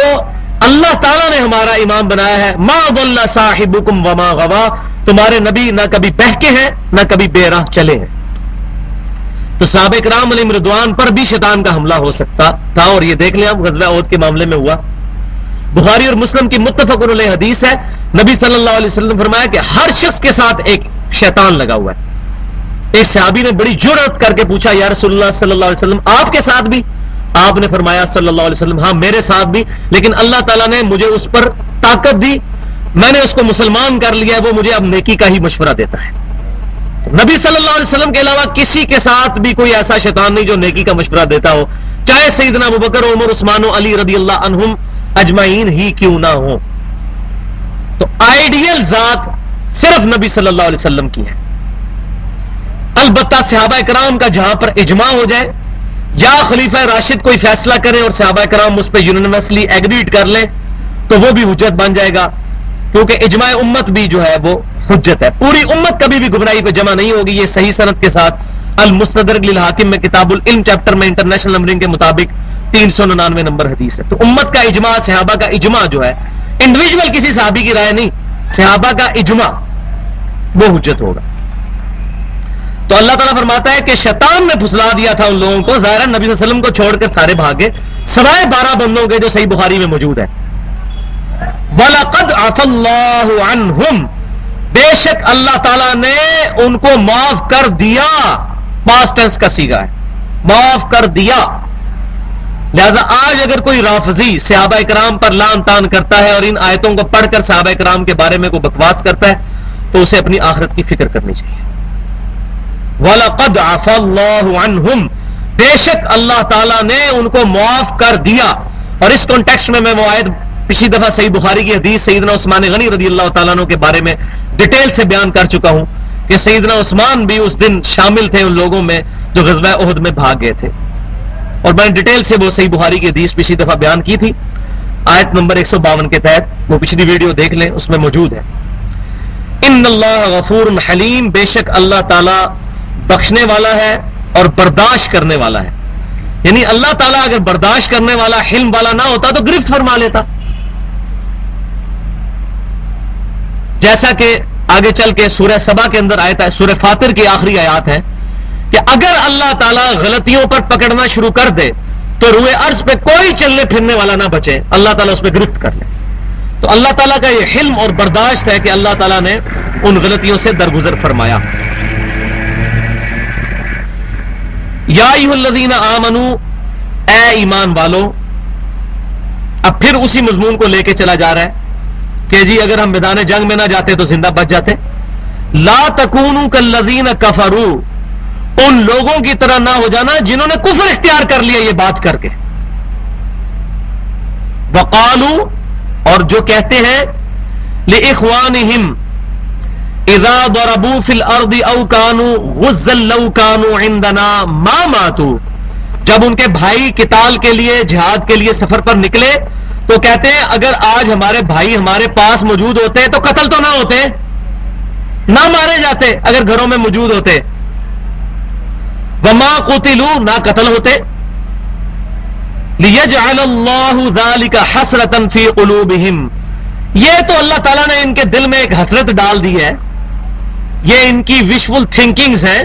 اللہ تعالیٰ نے ہمارا امام بنایا ہے. ما ضل صاحبکم وما غوا، تمہارے نبی نہ کبھی بہکے ہیں نہ کبھی بے راہ چلے ہیں. تو صحابہ کرام علیہم رضوان پر بھی شیطان کا حملہ ہو سکتا تھا، اور یہ دیکھ لیں ہم غزوہ احد کے معاملے میں ہوا. بخاری اور مسلم کی متفق علیہ حدیث ہے، نبی صلی اللہ علیہ وسلم نے فرمایا کہ ہر شخص کے ساتھ ایک شیطان لگا ہوا ہے. ایک صحابی نے بڑی جرأت کر کے پوچھا یا رسول اللہ صلی اللہ علیہ وسلم آپ کے ساتھ بھی؟ آپ نے فرمایا صلی اللہ علیہ وسلم ہاں میرے ساتھ بھی، لیکن اللہ تعالیٰ نے مجھے اس پر طاقت دی، میں نے اس کو مسلمان کر لیا ہے، وہ مجھے اب نیکی کا ہی مشورہ دیتا ہے. نبی صلی اللہ علیہ وسلم کے علاوہ کسی کے ساتھ بھی کوئی ایسا شیطان نہیں جو نیکی کا مشورہ دیتا ہو، چاہے سیدنا ابوبکر، عمر، عثمان و علی رضی اللہ عنہم اجمعین ہی کیوں نہ ہو. تو آئیڈیل ذات صرف نبی صلی اللہ علیہ وسلم کی ہے. البتہ صحابہ کرام کا جہاں پر اجماع ہو جائے یا خلیفہ راشد کوئی فیصلہ کرے اور صحابہ کرام اس پہ یونیورسلی ایگریڈ کر لیں تو وہ بھی حجت بن جائے گا، کیونکہ اجماع امت بھی جو ہے وہ حجت ہے. پوری امت کبھی بھی گمراہی پہ جمع نہیں ہوگی. یہ صحیح سند کے ساتھ المستدرک للحاکم میں کتاب العلم چیپٹر میں انٹرنیشنل نمبرنگ کے مطابق 399 نمبر حدیث ہے. تو امت کا اجماع، صحابہ کا اجماع جو ہے، انڈیویجول کسی صحابی کی رائے نہیں، صحابہ کا اجماع وہ حجت ہوگا. تو اللہ تعالیٰ فرماتا ہے کہ شیطان نے پھسلا دیا تھا ان لوگوں کو. ظاہر نبی صلی اللہ علیہ وسلم کو چھوڑ کر سارے بھاگے سوائے 12 بندوں کے جو صحیح بخاری میں موجود ہے. وَلَقَدْ عَفَى اللَّهُ عَنْهُمْ، بے شک اللہ تعالیٰ نے ان کو معاف کر دیا. پاسٹ ٹینس کا صیغہ ہے، معاف کر دیا. لہذا آج اگر کوئی رافضی صحابہ کرام پر لعن طعن کرتا ہے اور ان آیتوں کو پڑھ کر صحابہ کرام کے بارے میں کوئی بکواس کرتا ہے تو اسے اپنی آخرت کی فکر کرنی چاہیے. وَلَقَدْ عَفَى اللَّهُ عَنْهُمْ، بے شک اللہ تعالیٰ نے ان کو معاف کر دیا. اور اس کانٹیکسٹ میں وہ آیت پچھلی دفعہ صحیح بخاری کی حدیث سیدنا عثمان غنی رضی اللہ تعالیٰ عنہ کے بارے میں ڈیٹیل سے بیان کر چکا ہوں کہ سیدنا عثمان بھی اس دن شامل تھے ان لوگوں میں جو غزوہ احد میں بھاگ گئے تھے، اور میں نے ڈیٹیل سے وہ صحیح بخاری کی حدیث پچھلی دفعہ بیان کی تھی آیت نمبر 152 کے تحت. وہ پچھلی ویڈیو دیکھ لیں، اس میں موجود ہے. ان اللہ غفور حلیم، بے شک اللہ تعالیٰ بخشنے والا ہے اور برداشت کرنے والا ہے. یعنی اللہ تعالیٰ اگر برداشت کرنے والا، حلم والا نہ ہوتا تو گرفت فرما لیتا. جیسا کہ آگے چل کے سورہ سبا کے اندر آیت ہے، سورہ فاطر کی آخری آیات ہے کہ اگر اللہ تعالیٰ غلطیوں پر پکڑنا شروع کر دے تو روئے عرض پہ کوئی چلنے پھرنے والا نہ بچے، اللہ تعالیٰ اس پہ گرفت کر لے. تو اللہ تعالیٰ کا یہ حلم اور برداشت ہے کہ اللہ تعالیٰ نے ان غلطیوں سے درگزر فرمایا. یا ایھا الذین آمنو، اے ایمان والو. اب پھر اسی مضمون کو لے کے چلا جا رہا ہے کہ جی اگر ہم میدان جنگ میں نہ جاتے تو زندہ بچ جاتے. لا تکونوا کالذین کفروا، ان لوگوں کی طرح نہ ہو جانا جنہوں نے کفر اختیار کر لیا یہ بات کر کے. وقالوا، اور جو کہتے ہیں لإخوانہم اذا ضربوا فی الارض او کانوا غزا لو کانوا عندنا ما ماتوا، جب ان کے بھائی قتال کے لیے، جہاد کے لیے سفر پر نکلے تو کہتے ہیں اگر آج ہمارے بھائی ہمارے پاس موجود ہوتے تو قتل تو نہ ہوتے، نہ مارے جاتے اگر گھروں میں موجود ہوتے. وما قتلوا، نہ قتل ہوتے. لیجعل اللہ ذلک حسرۃ فی قلوبہم، یہ تو اللہ تعالیٰ نے ان کے دل میں ایک حسرت ڈال دی ہے. یہ ان کی وشفل تھنکنگز ہیں،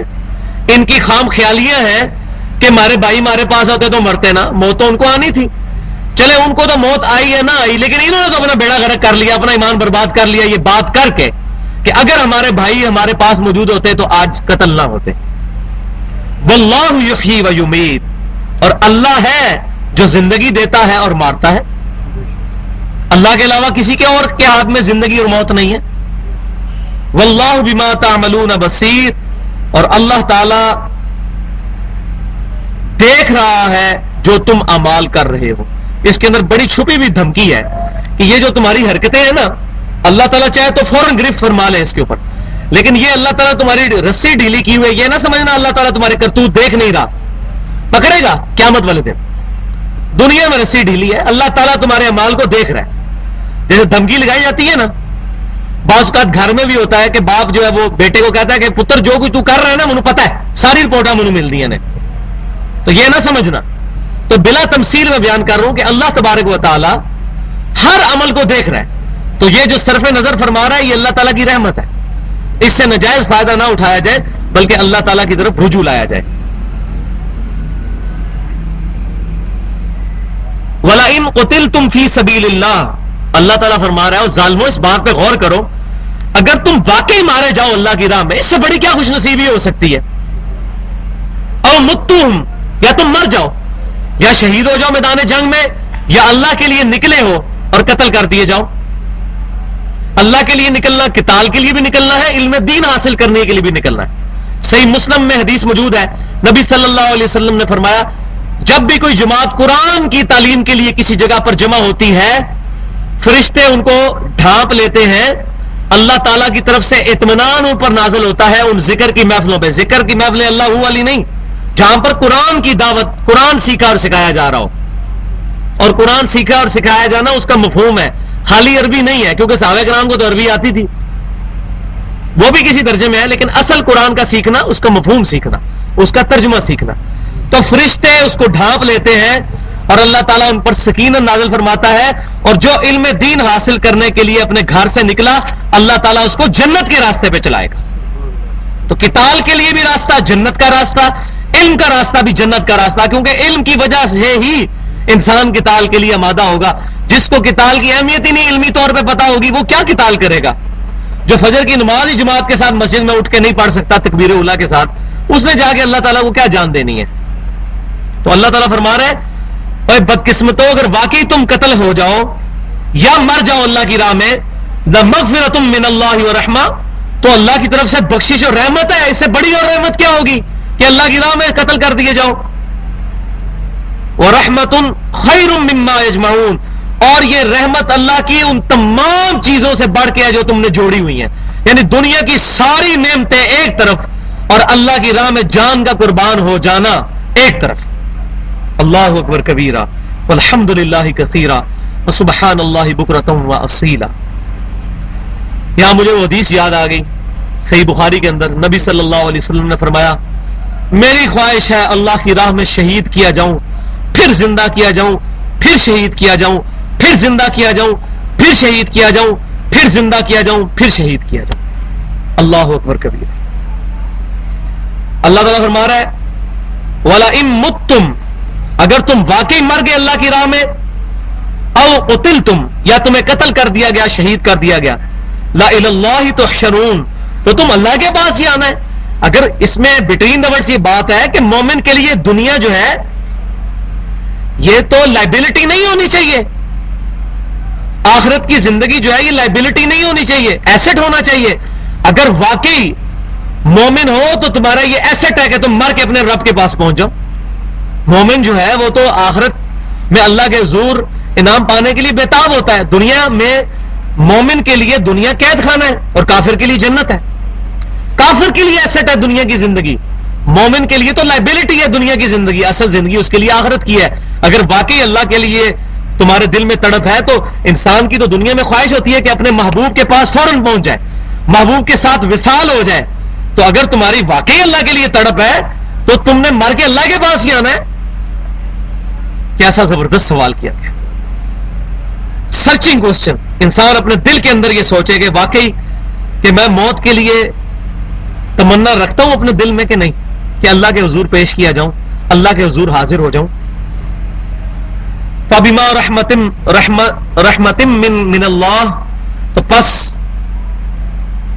ان کی خام خیالیاں ہیں کہ ہمارے بھائی ہمارے پاس ہوتے تو مرتے نا. موت تو ان کو آنی تھی، چلے ان کو تو موت آئی ہے نہ آئی، لیکن انہوں نے تو اپنا بیڑا غرق کر لیا، اپنا ایمان برباد کر لیا یہ بات کر کے کہ اگر ہمارے بھائی ہمارے پاس موجود ہوتے تو آج قتل نہ ہوتے. واللہ یحیی و یمیت, اور اللہ ہے جو زندگی دیتا ہے اور مارتا ہے. اللہ کے علاوہ کسی کے اور کے ہاتھ میں زندگی اور موت نہیں ہے. واللہ بما تعملون بصیر, اور اللہ تعالی دیکھ رہا ہے جو تم اعمال کر رہے ہو. اس کے اندر بڑی چھپی ہوئی دھمکی ہے کہ یہ جو تمہاری حرکتیں ہیں نا, اللہ تعالیٰ چاہے تو فوراً گرفت فرما لے اس کے اوپر, لیکن یہ اللہ تعالیٰ تمہاری رسی ڈھیلی کی ہوئی, یہ نہ سمجھنا اللہ تعالیٰ تمہارے کرتوت دیکھ نہیں رہا, پکڑے گا قیامت والے دن. دنیا میں رسی ڈھیلی ہے, اللہ تعالیٰ تمہارے اعمال کو دیکھ رہا ہے. جیسے دھمکی لگائی جاتی ہے نا, بعض اوقات گھر میں بھی ہوتا ہے کہ باپ جو ہے وہ بیٹے کو کہتا ہے کہ پتر جو کچھ تو کر رہا ہے نا مجھے پتا ہے, ساری رپورٹاں مجھے مل دی ہیں, تو یہ نہ سمجھنا. تو بلا تمثیل میں بیان کر رہا ہوں کہ اللہ تبارک و تعالی ہر عمل کو دیکھ رہا ہے. تو یہ جو صرف نظر فرما رہا ہے یہ اللہ تعالیٰ کی رحمت ہے, اس سے ناجائز فائدہ نہ اٹھایا جائے بلکہ اللہ تعالیٰ کی طرف رجوع لایا جائے. وَلَئِن قُتِلْتُمْ فِي سَبِيلِ اللَّهِ, اللہ تعالیٰ فرما رہا ہے ظالموں اس بات پہ غور کرو, اگر تم واقعی مارے جاؤ اللہ کی راہ میں, اس سے بڑی کیا خوش نصیبی ہو سکتی ہے. او متم, یا تم مر جاؤ, یا شہید ہو جاؤ میدان جنگ میں, یا اللہ کے لیے نکلے ہو اور قتل کر دیے جاؤ. اللہ کے لیے نکلنا, قتال کے لیے بھی نکلنا ہے, علم دین حاصل کرنے کے لیے بھی نکلنا ہے. صحیح مسلم میں حدیث موجود ہے, نبی صلی اللہ علیہ وسلم نے فرمایا جب بھی کوئی جماعت قرآن کی تعلیم کے لیے کسی جگہ پر جمع ہوتی ہے, فرشتے ان کو ڈھانپ لیتے ہیں, اللہ تعالیٰ کی طرف سے اطمینان ان پر نازل ہوتا ہے ان ذکر کی محفلوں پہ. ذکر کی محفلیں اللہ والی نہیں, جہاں پر قرآن کی دعوت, قرآن سیکھا اور سکھایا جا رہا ہو. اور قرآن سیکھا اور سکھایا جانا اس کا مفہوم ہے, خالی عربی نہیں ہے, کیونکہ صحابہ کرام کو تو عربی آتی تھی, وہ بھی کسی درجے میں ہے, لیکن اصل قرآن کا سیکھنا, اس کا مفہوم سیکھنا, اس کا ترجمہ سیکھنا. تو فرشتے اس کو ڈھانپ لیتے ہیں اور اللہ تعالیٰ ان پر سکینت نازل فرماتا ہے, اور جو علم دین حاصل کرنے کے لیے اپنے گھر سے نکلا اللہ تعالیٰ اس کو جنت کے راستے پہ چلائے گا. تو قتال کے لیے بھی راستہ جنت کا راستہ, علم کا راستہ بھی جنت کا راستہ, کیونکہ علم کی وجہ سے ہی انسان قتال کے لیے آمادہ ہوگا. جس کو قتال کی اہمیت ہی نہیں علمی طور پہ پتا ہوگی وہ کیا قتال کرے گا. جو فجر کی نماز ہی جماعت کے ساتھ مسجد میں اٹھ کے نہیں پڑھ سکتا تکبیر اولا کے ساتھ, اس نے جا کے اللہ تعالیٰ کو کیا جان دینی ہے. تو اللہ تعالیٰ فرما رہے اے بدقسمتوں, اگر واقعی تم قتل ہو جاؤ یا مر جاؤ اللہ کی راہ میں, لَمَغْفِرَةٌ مِّنَ اللَّهِ وَرَحْمَةٌ, تو اللہ کی طرف سے بخشش اور رحمت ہے. اس سے بڑی اور رحمت کیا ہوگی کہ اللہ کی راہ میں قتل کر دیے جاؤ. وَرَحْمَةٌ خَيْرٌ مِّمَّا يَجْمَعُونَ, اور یہ رحمت اللہ کی ان تمام چیزوں سے بڑھ کے ہے جو تم نے جوڑی ہوئی ہیں. یعنی دنیا کی ساری نعمتیں ایک طرف اور اللہ کی راہ میں جان کا قربان ہو جانا ایک طرف. اللہ اکبر کبیرہ والحمد للہ کثیرہ وسبحان اللہ بکرۃ واصیلا. یہاں مجھے وہ حدیث یاد آ گئی صحیح بخاری کے اندر, نبی صلی اللہ علیہ وسلم نے فرمایا میری خواہش ہے اللہ کی راہ میں شہید کیا جاؤں, پھر زندہ کیا جاؤں, پھر شہید کیا جاؤں, پھر زندہ کیا جاؤں, پھر شہید کیا جاؤں, پھر زندہ کیا جاؤں, پھر شہید کیا جاؤں. اللہ اکبر کبیر. اللہ تعالیٰ فرما رہا ہے وَلَئِن مُتُّمْ, اگر تم واقعی مر گئے اللہ کی راہ میں, او قتلتم, یا تمہیں قتل کر دیا گیا, شہید کر دیا گیا, لا الی اللہ تحشرون, تو تم اللہ کے پاس ہی آنا ہے. اگر اس میں بٹوین دا ورڈز یہ بات ہے کہ مومن کے لیے دنیا جو ہے یہ تو لائبلٹی نہیں ہونی چاہیے, آخرت کی زندگی جو ہے یہ لائبلٹی نہیں ہونی چاہیے, ایسٹ ہونا چاہیے. اگر واقعی مومن ہو تو تمہارا یہ ایسٹ ہے کہ تم مر کے اپنے رب کے پاس پہنچ جاؤ. مومن جو ہے وہ تو آخرت میں اللہ کے حضور انعام پانے کے لیے بےتاب ہوتا ہے. دنیا میں مومن کے لیے دنیا قید خانہ ہے اور کافر کے لیے جنت ہے. کافر کے لیے ایسٹ ہے دنیا کی زندگی, مومن کے لیے تو لائبلٹی ہے دنیا کی زندگی, اصل زندگی اس کے لیے آخرت کی ہے. اگر واقعی اللہ کے لیے تمہارے دل میں تڑپ ہے تو انسان کی تو دنیا میں خواہش ہوتی ہے کہ اپنے محبوب کے پاس فوراً پہنچ جائے, محبوب کے ساتھ وصال ہو جائے. تو اگر تمہاری واقعی اللہ کے لیے تڑپ ہے تو تم نے مر کے اللہ کے پاس ہی آنا ہے. کیسا زبردست سوال کیا گیا, سرچنگ کوسچن. انسان اپنے دل کے اندر یہ سوچے کہ واقعی کہ میں موت کے لیے تمنا رکھتا ہوں اپنے دل میں کہ نہیں, کہ اللہ کے حضور پیش کیا جاؤں, اللہ کے حضور حاضر ہو جاؤں. فَبِمَا رَحْمَةٍ مِّن اللَّهِ, تو پس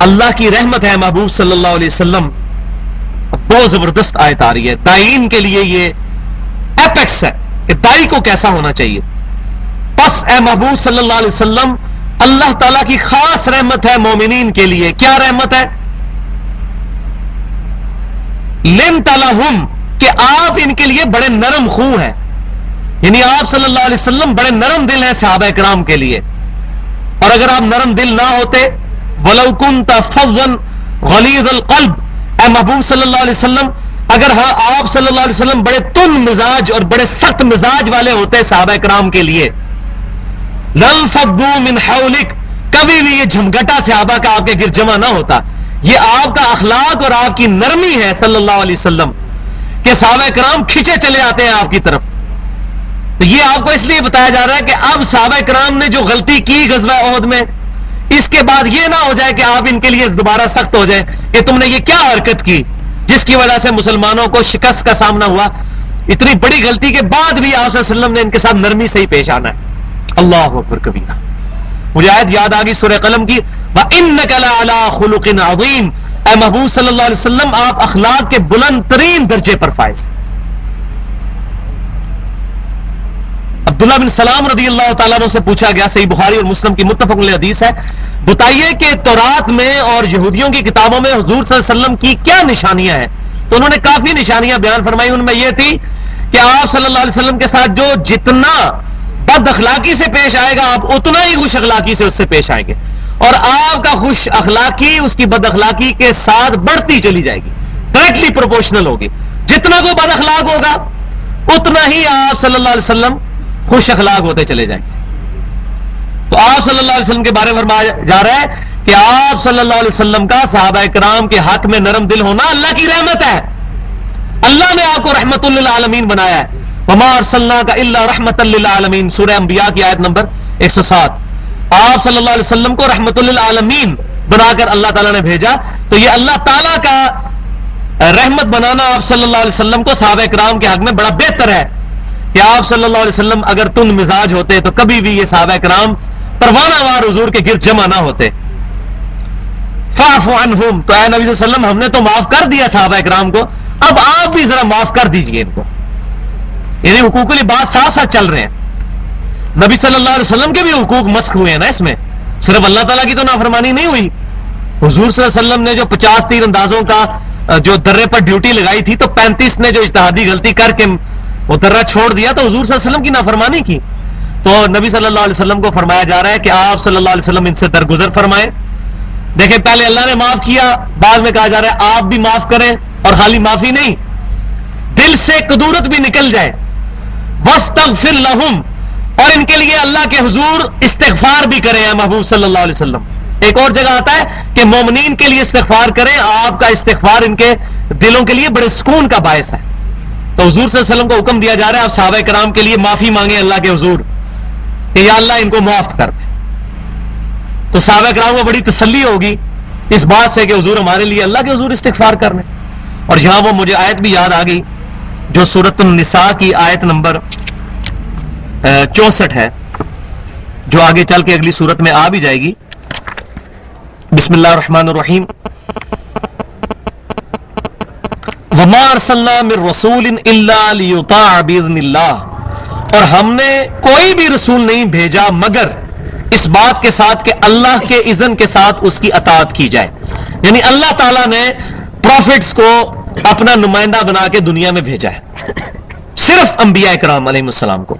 اللہ کی رحمت ہے محبوب صلی اللہ علیہ وسلم. بہت زبردست آیت آ رہی ہے. دائین کے لیے یہ ایپیکس ہے کہ دائی کو کیسا ہونا چاہیے. بس اے محبوب صلی اللہ علیہ وسلم, اللہ تعالیٰ کی خاص رحمت ہے مومنین کے لیے. کیا رحمت ہے؟ لنت لہم, کہ آپ ان کے لیے بڑے نرم خو ہیں. یعنی آپ صلی اللہ علیہ وسلم بڑے نرم دل ہیں صحابہ کرام کے لیے. اور اگر آپ نرم دل نہ ہوتے, وَلَوْ كُنْتَ فَظًّا غَلِيظَ الْقَلْبِ, اے محبوب صلی اللہ علیہ وسلم اگر آپ صلی اللہ علیہ وسلم بڑے تند مزاج اور بڑے سخت مزاج والے ہوتے صحابہ کرام کے لیے, لَنْفَضُّوا مِنْ حَوْلِكَ, کبھی بھی یہ جھمگٹا صحابہ کا آپ کے گرد جمع نہ ہوتا. یہ آپ کا اخلاق اور آپ کی نرمی ہے صلی اللہ علیہ وسلم کہ صحابہ کرام کھینچے چلے آتے ہیں آپ کی طرف. تو یہ آپ کو اس لیے بتایا جا رہا ہے کہ اب صحابہ کرام نے جو غلطی کی غزوہ احد میں, اس کے بعد یہ نہ ہو جائے کہ آپ ان کے لیے دوبارہ سخت ہو جائے کہ تم نے یہ کیا حرکت کی جس کی وجہ سے مسلمانوں کو شکست کا سامنا ہوا. اتنی بڑی غلطی کے بعد بھی آپ صلی اللہ علیہ وسلم نے ان کے ساتھ نرمی سے ہی پیش آنا ہے. اللہ اکبر کبیرہ. مجھے آیت یاد آ گئی سورہ قلم کی, وَإِنَّكَ لَعَلَىٰ خُلُقٍ عَظِيمٍ, اے محبوب صلی اللہ علیہ وسلم آپ اخلاق کے بلند ترین درجے پر فائز ہیں. عبداللہ بن سلام رضی اللہ تعالیٰ عنہ سے پوچھا گیا, صحیح بخاری اور مسلم کی متفق علیہ حدیث ہے, بتائیے کہ تورات میں اور یہودیوں کی کتابوں میں حضور صلی اللہ علیہ وسلم کی کیا نشانیاں ہیں؟ تو انہوں نے کافی نشانیاں بیان فرمائی. ان میں یہ تھی کہ آپ صلی اللہ علیہ وسلم کے ساتھ جو جتنا بد اخلاقی سے پیش آئے گا آپ اتنا ہی خوش اخلاقی سے اس سے پیش آئیں گے, اور آپ کا خوش اخلاقی اس کی بد اخلاقی کے ساتھ بڑھتی چلی جائے گی, ڈائریکٹلی پروپورشنل ہوگی. جتنا کوئی بد اخلاق ہوگا اتنا ہی آپ صلی اللہ علیہ وسلم خوش اخلاق ہوتے چلے جائیں گے. تو آپ صلی اللہ علیہ وسلم کے بارے میں فرمایا جا رہا ہے کہ آپ صلی اللہ علیہ وسلم کا صحابہ کرام کے حق میں نرم دل ہونا اللہ کی رحمت ہے. اللہ نے آپ کو رحمت للعالمین بنایا ہے. وَمَا أَرْسَلْنَاكَ إِلَّا رَحْمَةً لِلْعَالَمِينَ, سورہ انبیاء کی آیت نمبر 107. آپ صلی اللہ علیہ وسلم کو رحمت للعالمین بنا کر اللہ تعالیٰ نے بھیجا. تو یہ اللہ تعالیٰ کا رحمت بنانا آپ صلی اللہ علیہ وسلم کو صحابہ کرام کے حق میں بڑا بہتر ہے کہ آپ صلی اللہ علیہ وسلم اگر تند مزاج ہوتے تو کبھی بھی یہ صحابہ کرام پروانہ وار حضور کے گرد جمع نہ ہوتے. فَاعْفُ عَنْهُمْ, تو اے نبی صلی اللہ علیہ وسلم ہم نے تو معاف کر دیا صحابہ کرام کو, اب آپ بھی ذرا معاف کر دیجئے ان کو. یعنی حقوق العباد ساتھ ساتھ چل رہے ہیں. نبی صلی اللہ علیہ وسلم کے بھی حقوق مسخ ہوئے ہیں نا, اس میں صرف اللہ تعالیٰ کی تو نافرمانی نہیں ہوئی. حضور صلی اللہ علیہ وسلم نے جو 50 تیر اندازوں کا جو درے پر ڈیوٹی لگائی تھی, تو 35 نے جو اجتہادی غلطی کر کے وہ درہ چھوڑ دیا, تو حضور صلی اللہ علیہ وسلم کی نافرمانی کی. تو نبی صلی اللہ علیہ وسلم کو فرمایا جا رہا ہے کہ آپ صلی اللہ علیہ وسلم ان سے درگزر فرمائیں. دیکھیں پہلے اللہ نے معاف کیا, بعد میں کہا جا رہا ہے آپ بھی معاف کریں, اور خالی معافی نہیں, دل سے کدورت بھی نکل جائے. وَاسْتَغْفِرْ لَهُمْ, اور ان کے لیے اللہ کے حضور استغفار بھی کریں اے محبوب صلی اللہ علیہ وسلم. ایک اور جگہ آتا ہے کہ مومنین کے لیے استغفار کریں, آپ کا استغفار ان کے دلوں کے لیے بڑے سکون کا باعث ہے. تو حضور صلی اللہ علیہ وسلم کو حکم دیا جا رہا ہے آپ صحابہ کرام کے لیے معافی مانگیں اللہ کے حضور کہ یا اللہ ان کو معاف کر دے. تو صحابہ کرام کو بڑی تسلی ہوگی اس بات سے کہ حضور ہمارے لیے اللہ کے حضور استغفار کر لیں. اور یہاں وہ مجھے آیت بھی یاد آ گئی جو سورۃ النساء کی آیت نمبر 64 ہے, جو آگے چل کے اگلی سورت میں آ بھی جائے گی. بسم اللہ الرحمن الرحیم. وَمَا أَرْسَلْنَا مِن رَّسُولٍ إِلَّا لِيُطَاعَ بِإِذْنِ اللَّهِ, اور ہم نے کوئی بھی رسول نہیں بھیجا مگر اس بات کے ساتھ کہ اللہ کے اذن کے ساتھ اس کی اطاعت کی جائے. یعنی اللہ تعالیٰ نے پروفٹس کو اپنا نمائندہ بنا کے دنیا میں بھیجا ہے, صرف انبیاء کرام علیہ السلام کو.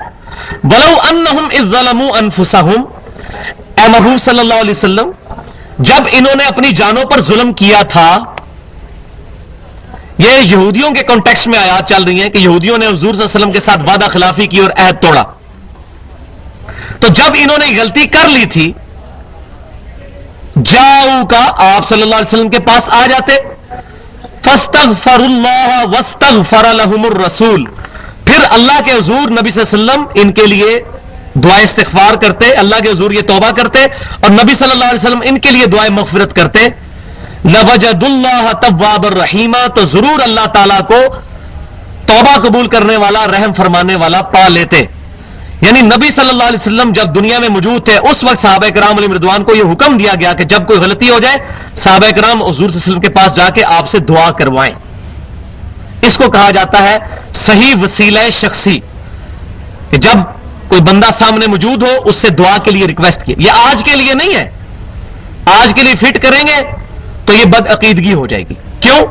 وَلَوْ أَنَّهُمْ إِذْ ظَلَمُوا أَنفُسَهُمْ, اے محبوب صلی اللہ علیہ وسلم جب انہوں نے اپنی جانوں پر ظلم کیا تھا, یہ یہودیوں کے کانٹیکسٹ میں آیات چل رہی ہیں کہ یہودیوں نے حضور صلی اللہ علیہ وسلم کے ساتھ وعدہ خلافی کی اور عہد توڑا. تو جب انہوں نے غلطی کر لی تھی, جاؤ کا آپ صلی اللہ علیہ وسلم کے پاس آ جاتے, فاستغفر اللہ واستغفر لهم الرسول, پھر اللہ کے حضور نبی صلی اللہ علیہ وسلم ان کے لیے دعائے استغفار کرتے, اللہ کے حضور یہ توبہ کرتے, اور نبی صلی اللہ علیہ وسلم ان کے لیے دعائے مغفرت کرتے. لوجد اللہ تواب الرحیم, تو ضرور اللہ تعالیٰ کو توبہ قبول کرنے والا, رحم فرمانے والا پا لیتے. یعنی نبی صلی اللہ علیہ وسلم جب دنیا میں موجود تھے اس وقت صحابہ کرام علیہم رضوان کو یہ حکم دیا گیا کہ جب کوئی غلطی ہو جائے صحابہ کرام حضور صلی اللہ علیہ وسلم کے پاس جا کے آپ سے دعا کروائیں. اس کو کہا جاتا ہے صحیح وسیلہ شخصی، کہ جب کوئی بندہ سامنے موجود ہو اس سے دعا کے لیے ریکویسٹ کی. یہ آج کے لیے نہیں ہے، آج کے لیے فٹ کریں گے تو یہ بد عقیدگی ہو جائے گی. کیوں؟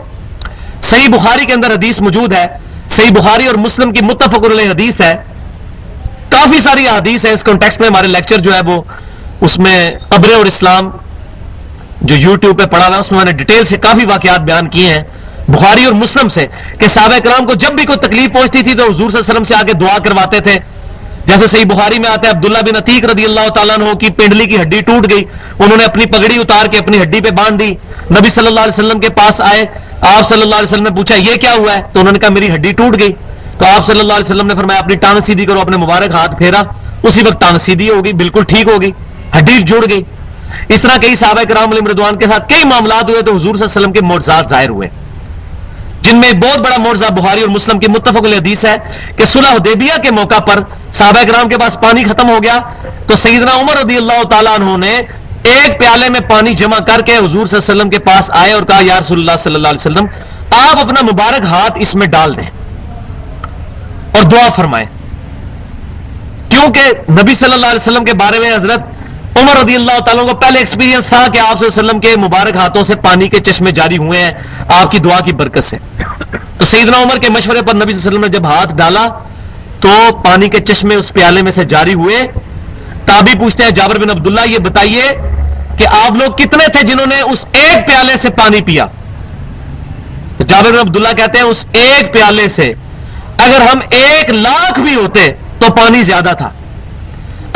صحیح بخاری کے اندر حدیث موجود ہے، صحیح بخاری اور مسلم کی متفق علیہ حدیث ہے. کافی ساری حدیث ہے اس کانٹیکسٹ میں. ہمارے لیکچر جو ہے وہ اس میں قبر اور اسلام جو یوٹیوب پہ پڑا ہوا ہے اس میں نے ڈیٹیل سے کافی واقعات بیان کیے ہیں بخاری اور مسلم سے، کہ صحابہ کرام کو جب بھی کوئی تکلیف پہنچتی تھی تو حضور صلی اللہ علیہ وسلم سے آ کے دعا کرواتے تھے. جیسے صحیح بخاری میں آتا ہے عبداللہ بن عتیق رضی اللہ تعالیٰ عنہ کی پنڈلی کی ہڈی ٹوٹ گئی، انہوں نے اپنی پگڑی اتار کے اپنی ہڈی پہ باندھ دی. نبی صلی اللہ علیہ وسلم کے پاس آئے، آپ صلی اللہ علیہ وسلم نے پوچھا یہ کیا ہوا ہے؟ تو انہوں نے کہا میری ہڈی ٹوٹ گئی. تو آپ صلی اللہ علیہ وسلم نے فرمایا اپنی ٹانگ سیدھی کرو، اپنے مبارک ہاتھ پھیرا، اسی وقت ٹانگ سیدھی ہو گئی، بالکل ٹھیک ہو گئی، ہڈی جڑ گئی. اس طرح کئی صحابہ کرام علیہم رضوان کے ساتھ کئی معاملات ہوئے تو حضور صلی اللہ علیہ وسلم کے معجزات ظاہر ہوئے، جن میں بہت بڑا معجزہ بخاری اور مسلم کی متفق علیہ حدیث ہے کہ صلح حدیبیہ کے موقع پر صحابہ کرام کے پاس پانی ختم ہو گیا تو سیدنا عمر رضی اللہ تعالیٰ عنہ نے ایک پیالے میں پانی جمع کر کے حضور صلی اللہ علیہ وسلم کے پاس آئے اور کہا یا رسول اللہ صلی اللہ علیہ وسلم آپ اپنا مبارک ہاتھ اس میں ڈال دیں اور دعا فرمائیں. کیونکہ نبی صلی اللہ علیہ وسلم کے بارے میں حضرت عمر رضی اللہ تعالیٰ کو پہلے ایکسپیرینس تھا کہ آپ صلی اللہ علیہ وسلم کے مبارک ہاتھوں سے پانی کے چشمے جاری ہوئے ہیں آپ کی دعا کی برکت سے. تو سیدنا عمر کے مشورے پر نبی صلی اللہ علیہ وسلم نے جب ہاتھ ڈالا تو پانی کے چشمے اس پیالے میں سے جاری ہوئے. تابعی پوچھتے ہیں جابر بن عبداللہ یہ بتائیے کہ آپ لوگ کتنے تھے جنہوں نے اس ایک پیالے سے پانی پیا؟ تو جابر بن عبداللہ کہتے ہیں اس ایک پیالے سے اگر ہم 1,00,000 بھی ہوتے تو پانی زیادہ تھا.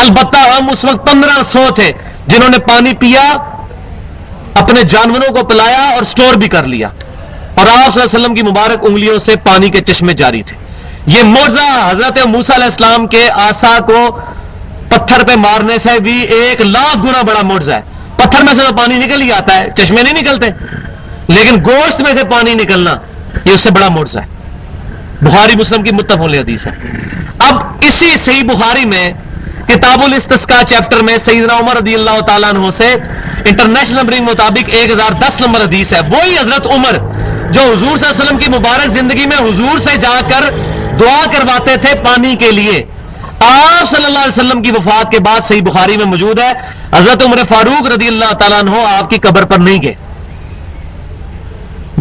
البتہ ہم اس وقت 1,500 تھے جنہوں نے پانی پیا، اپنے جانوروں کو پلایا اور سٹور بھی کر لیا، اور آپ صلی اللہ علیہ وسلم کی مبارک انگلیوں سے پانی کے چشمے جاری تھے. یہ معجزہ حضرت موسیٰ علیہ السلام کے عصا کو پتھر پہ مارنے سے بھی 1,00,000 گنا بڑا معجزہ ہے. پتھر میں سے تو پانی نکل ہی آتا ہے، چشمے نہیں نکلتے، لیکن گوشت میں سے پانی نکلنا یہ اس سے بڑا معجزہ ہے. بخاری مسلم کی متفق علیہ حدیث ہے. اب اسی صحیح بخاری میں کتاب الاستسقاء چیپٹر میں سیدنا عمر رضی اللہ تعالیٰ عنہ سے انٹرنیشنل نمبرنگ مطابق 1010 نمبر حدیث ہے. وہی حضرت عمر جو حضور صلی اللہ علیہ وسلم کی مبارک زندگی میں حضور سے جا کر دعا کرواتے تھے پانی کے لیے، آپ صلی اللہ علیہ وسلم کی وفات کے بعد صحیح بخاری میں موجود ہے حضرت عمر فاروق رضی اللہ تعالیٰ عنہ آپ کی قبر پر نہیں گئے،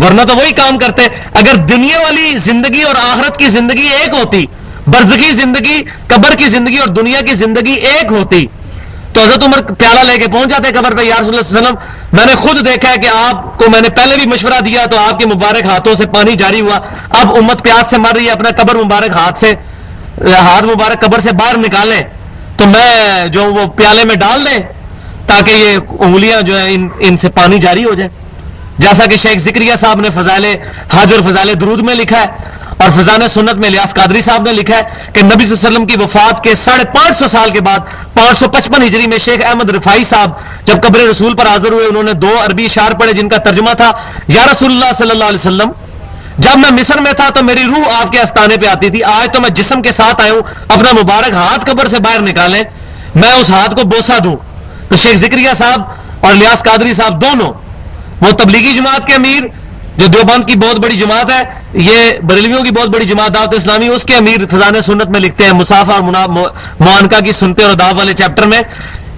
ورنہ تو وہی کام کرتے. اگر دنیا والی زندگی اور آخرت کی زندگی ایک ہوتی، برزخی زندگی، قبر کی زندگی اور دنیا کی زندگی ایک ہوتی تو حضرت عمر پیالہ لے کے پہنچ جاتے قبر پہ، یا رسول اللہ صلی اللہ علیہ وسلم میں نے خود دیکھا ہے کہ آپ کو میں نے پہلے بھی مشورہ دیا تو آپ کے مبارک ہاتھوں سے پانی جاری ہوا، اب امت پیاس سے مر رہی ہے، اپنا قبر مبارک ہاتھ مبارک قبر سے باہر نکالیں تو میں جو وہ پیالے میں ڈال دیں تاکہ یہ انگلیاں جو ہیں ان سے پانی جاری ہو جائے. جیسا کہ شیخ ذکریہ صاحب نے فضائل حج اور فضائل درود میں لکھا ہے، اور فضان سنت میں الیاس قادری صاحب نے لکھا ہے کہ نبی صلی اللہ علیہ وسلم کی وفات کے 550 سال کے بعد 555 ہجری میں شیخ احمد رفائی صاحب جب قبر رسول پر حاضر ہوئے انہوں نے 2 عربی اشعار پڑھے جن کا ترجمہ تھا یا رسول اللہ صلی اللہ علیہ وسلم جب میں مصر میں تھا تو میری روح آپ کے آستانے پہ آتی تھی، آج تو میں جسم کے ساتھ آیا ہوں، اپنا مبارک ہاتھ قبر سے باہر نکالیں میں اس ہاتھ کو بوسہ دوں. تو شیخ ذکریہ صاحب اور الیاس قادری صاحب دونوں، وہ تبلیغی جماعت کے امیر جو دیوبند کی بہت بڑی جماعت ہے، یہ بریلویوں کی بہت بڑی جماعت دعوت اسلامی، اس کے امیر فضان سنت میں لکھتے ہیں مصافہ اور معانقہ کی سنتے اور اداب والے چیپٹر میں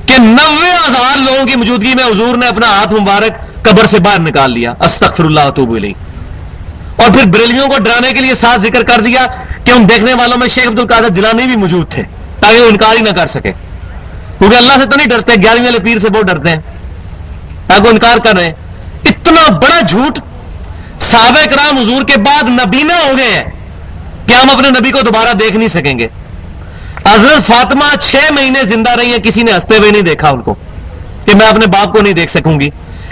کہ 90,000 لوگوں کی موجودگی میں حضور نے اپنا ہاتھ مبارک قبر سے باہر نکال لیا، استغفر اللہ واتوب الیہ. اور پھر بریلویوں کو ڈرانے کے لیے ساتھ ذکر کر دیا کہ ان دیکھنے والوں میں شیخ عبد القادر جیلانی بھی موجود تھے تاکہ وہ انکار ہی نہ کر سکے، کیونکہ اللہ سے تو نہیں ڈرتے، 11ویں والے پیر سے بہت ڈرتے ہیں تاکہ وہ انکار کر رہے ہیں. اتنا بڑا جھوٹ. صحابہ کرام حضور کے بعد نبینا ہو گئے ہیں کہ ہم اپنے نبی کو دوبارہ دیکھ نہیں سکیں گے. حضرت فاطمہ 6 مہینے زندہ رہی ہیں، کسی نے ہنستے ہوئے نہیں دیکھا ان کو کہ میں اپنے باپ کو نہیں دیکھ سکوں گی.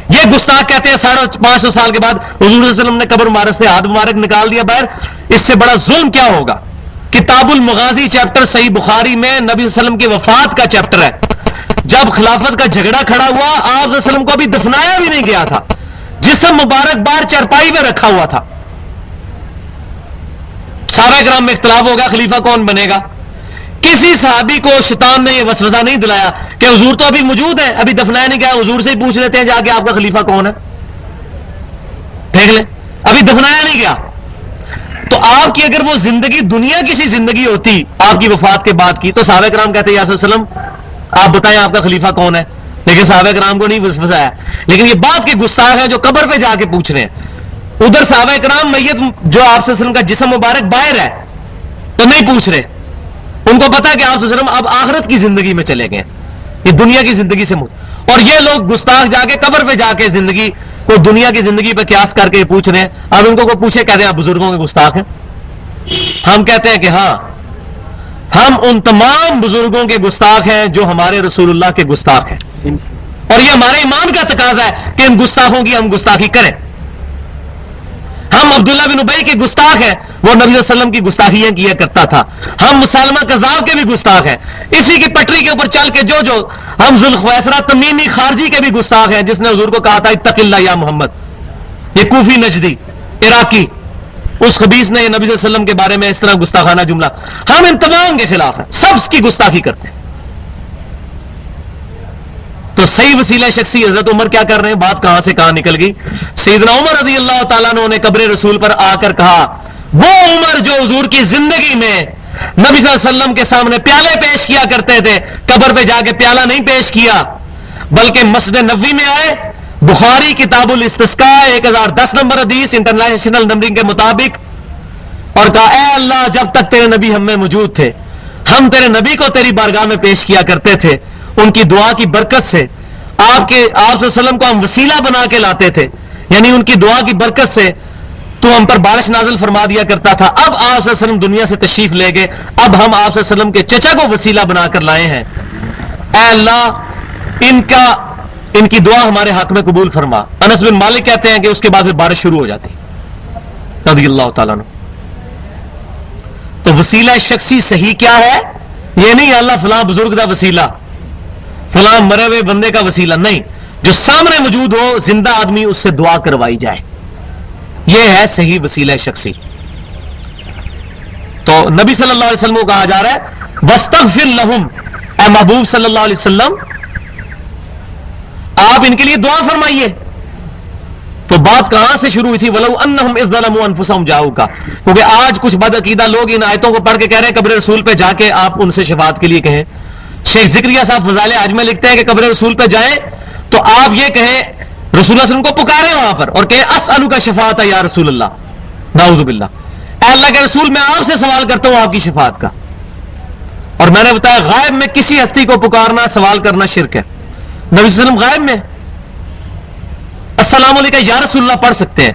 یہ گستاخ کہتے ہیں 550 سال کے بعد حضور صلی اللہ علیہ وسلم نے قبر مبارک سے ہاتھ مبارک نکال دیا باہر. اس سے بڑا ظلم کیا ہوگا؟ کتاب المغازی چیپٹر صحیح بخاری میں نبی صلی اللہ علیہ وسلم کی وفات کا چیپٹر ہے. جب خلافت کا جھگڑا کھڑا ہوا آپ صلی اللہ علیہ وسلم کو ابھی دفنایا بھی نہیں گیا تھا، جسم مبارک بار چارپائی میں رکھا ہوا تھا. صحابہ کرام میں اختلاف ہوگا خلیفہ کون بنے گا. کسی صحابی کو شیطان نے یہ وسوسہ نہیں دلایا کہ حضور تو ابھی موجود ہے, ابھی دفنایا نہیں گیا, حضور سے ہی پوچھ لیتے ہیں جا کے آپ کا خلیفہ کون ہے, دیکھ لیں ابھی دفنایا نہیں گیا. تو آپ کی اگر وہ زندگی دنیا کی سی زندگی ہوتی آپ کی وفات کے بعد کی, تو صحابہ کرام کہتے ہیں یا رسول اللہ وسلم آپ بتائیں آپ کا خلیفہ کون ہے, لیکن صحابہ کرام کو نہیں وسوسہ ہے. لیکن یہ بات کے گستاخ ہیں جو قبر پہ جا کے پوچھ رہے ہیں. ادھر صحابہ کرام میت جو آپ صلی اللہ علیہ وسلم کا جسم مبارک باہر ہے تو نہیں پوچھ رہے, ان کو پتا ہے کہ آپ صلی اللہ علیہ وسلم اب آخرت کی زندگی میں چلے گئے, یہ دنیا کی زندگی سے اور یہ لوگ گستاخ جا کے قبر پہ جا کے زندگی کو دنیا کی زندگی پہ قیاس کر کے پوچھ رہے ہیں. اب ان کو کوئی پوچھے کہتے ہیں آپ بزرگوں کے گستاخ ہیں. ہم کہتے ہیں کہ ہاں ہم ان تمام بزرگوں کے گستاخ ہیں جو ہمارے رسول اللہ کے گستاخ ہیں, اور یہ ہمارے ایمان کا تقاضا ہے کہ ان گستاخوں کی ہم گستاخی کریں. ہم عبداللہ بن ابی کے گستاخ ہیں, وہ نبی صلی اللہ علیہ وسلم کی گستاخیاں کیا کرتا تھا. ہم مسلمہ کذاب کے بھی گستاخ ہیں, اسی کی پٹری کے اوپر چل کے جو ہم ذوالخویسرہ تمیمی خارجی کے بھی گستاخ ہیں, جس نے حضور کو کہا تھا اتق اللہ یا محمد, یہ کوفی نجدی عراقی, اس خبیث نے یہ نبی صلی اللہ علیہ وسلم کے بارے میں اس طرح گستاخانہ جملہ. ہم ان تمام کے خلاف ہیں, سب کی گستاخی کرتے ہیں. تو صحیح وسیلہ شخصی حضرت عمر کیا کر رہے ہیں, بات کہاں سے کہاں نکل گئی. سیدنا عمر رضی اللہ تعالیٰ عنہ نے قبر رسول پر آ کر کہا, وہ عمر جو حضور کی زندگی میں نبی صلی اللہ علیہ وسلم کے سامنے پیالے پیش کیا کرتے تھے, قبر پہ جا کے پیالہ نہیں پیش کیا, بلکہ مسجد نبوی میں آئے, بخاری کتاب الاستسقاء 1010 نمبر حدیث انٹرنیشنل نمبرنگ کے مطابق, اور کہا اے اللہ جب تک تیرے نبی ہم میں موجود تھے ہم تیرے نبی کو تیری بارگاہ میں پیش کیا کرتے تھے, ان کی دعا کی برکت سے آپ صلی اللہ علیہ وسلم کو ہم وسیلہ بنا کے لاتے تھے, یعنی ان کی دعا کی برکت سے تو ہم پر بارش نازل فرما دیا کرتا تھا. اب آپ صلی اللہ علیہ وسلم دنیا سے تشریف لے گئے, اب ہم آپ صلی اللہ علیہ وسلم کے چچا کو وسیلہ بنا کر لائے ہیں, اے اللہ ان کی دعا ہمارے حق میں قبول فرما. انس بن مالک کہتے ہیں کہ اس کے بعد پھر بارش شروع ہو جاتی رضی اللہ تعالیٰ عنہ. تو وسیلہ شخصی صحیح کیا ہے, یہ نہیں اللہ فلاں بزرگ کا وسیلہ, فلاں مرے ہوئے بندے کا وسیلہ نہیں, جو سامنے موجود ہو زندہ آدمی اس سے دعا کروائی جائے, یہ ہے صحیح وسیلہ شخصی. تو نبی صلی اللہ علیہ وسلم کو کہا جا رہا ہے واستغفر لہم, اے محبوب صلی اللہ علیہ وسلم آپ ان کے لیے دعا فرمائیے. تو بات کہاں سے شروع ہوئی تھی, وَلَوْ أَنَّهُمْ إِذْ ظَلَمُوا أَنفُسَهُمْ جَاءُوكَ, کیونکہ آج کچھ بد عقیدہ لوگ ان آیتوں کو پڑھ کے کہہ رہے ہیں قبر رسول پہ جا کے آپ ان سے شفاعت کے لیے کہیں. شیخ ذکریہ صاحب فضائل حج میں لکھتے ہیں کہ قبر رسول پہ جائیں تو آپ یہ کہیں رسول اللہ صلی اللہ علیہ وسلم کو پکاریں وہاں پر اور کہیں اسألک شفاعت یا رسول اللہ, نعوذ باللہ, اے اللہ کے رسول میں آپ سے سوال کرتا ہوں آپ کی شفاعت کا. اور میں نے بتایا غائب میں کسی ہستی کو پکارنا سوال کرنا شرک ہے. نبی صلی اللہ علیہ وسلم غائب میں السلام علیکم یا رسول اللہ پڑھ سکتے ہیں,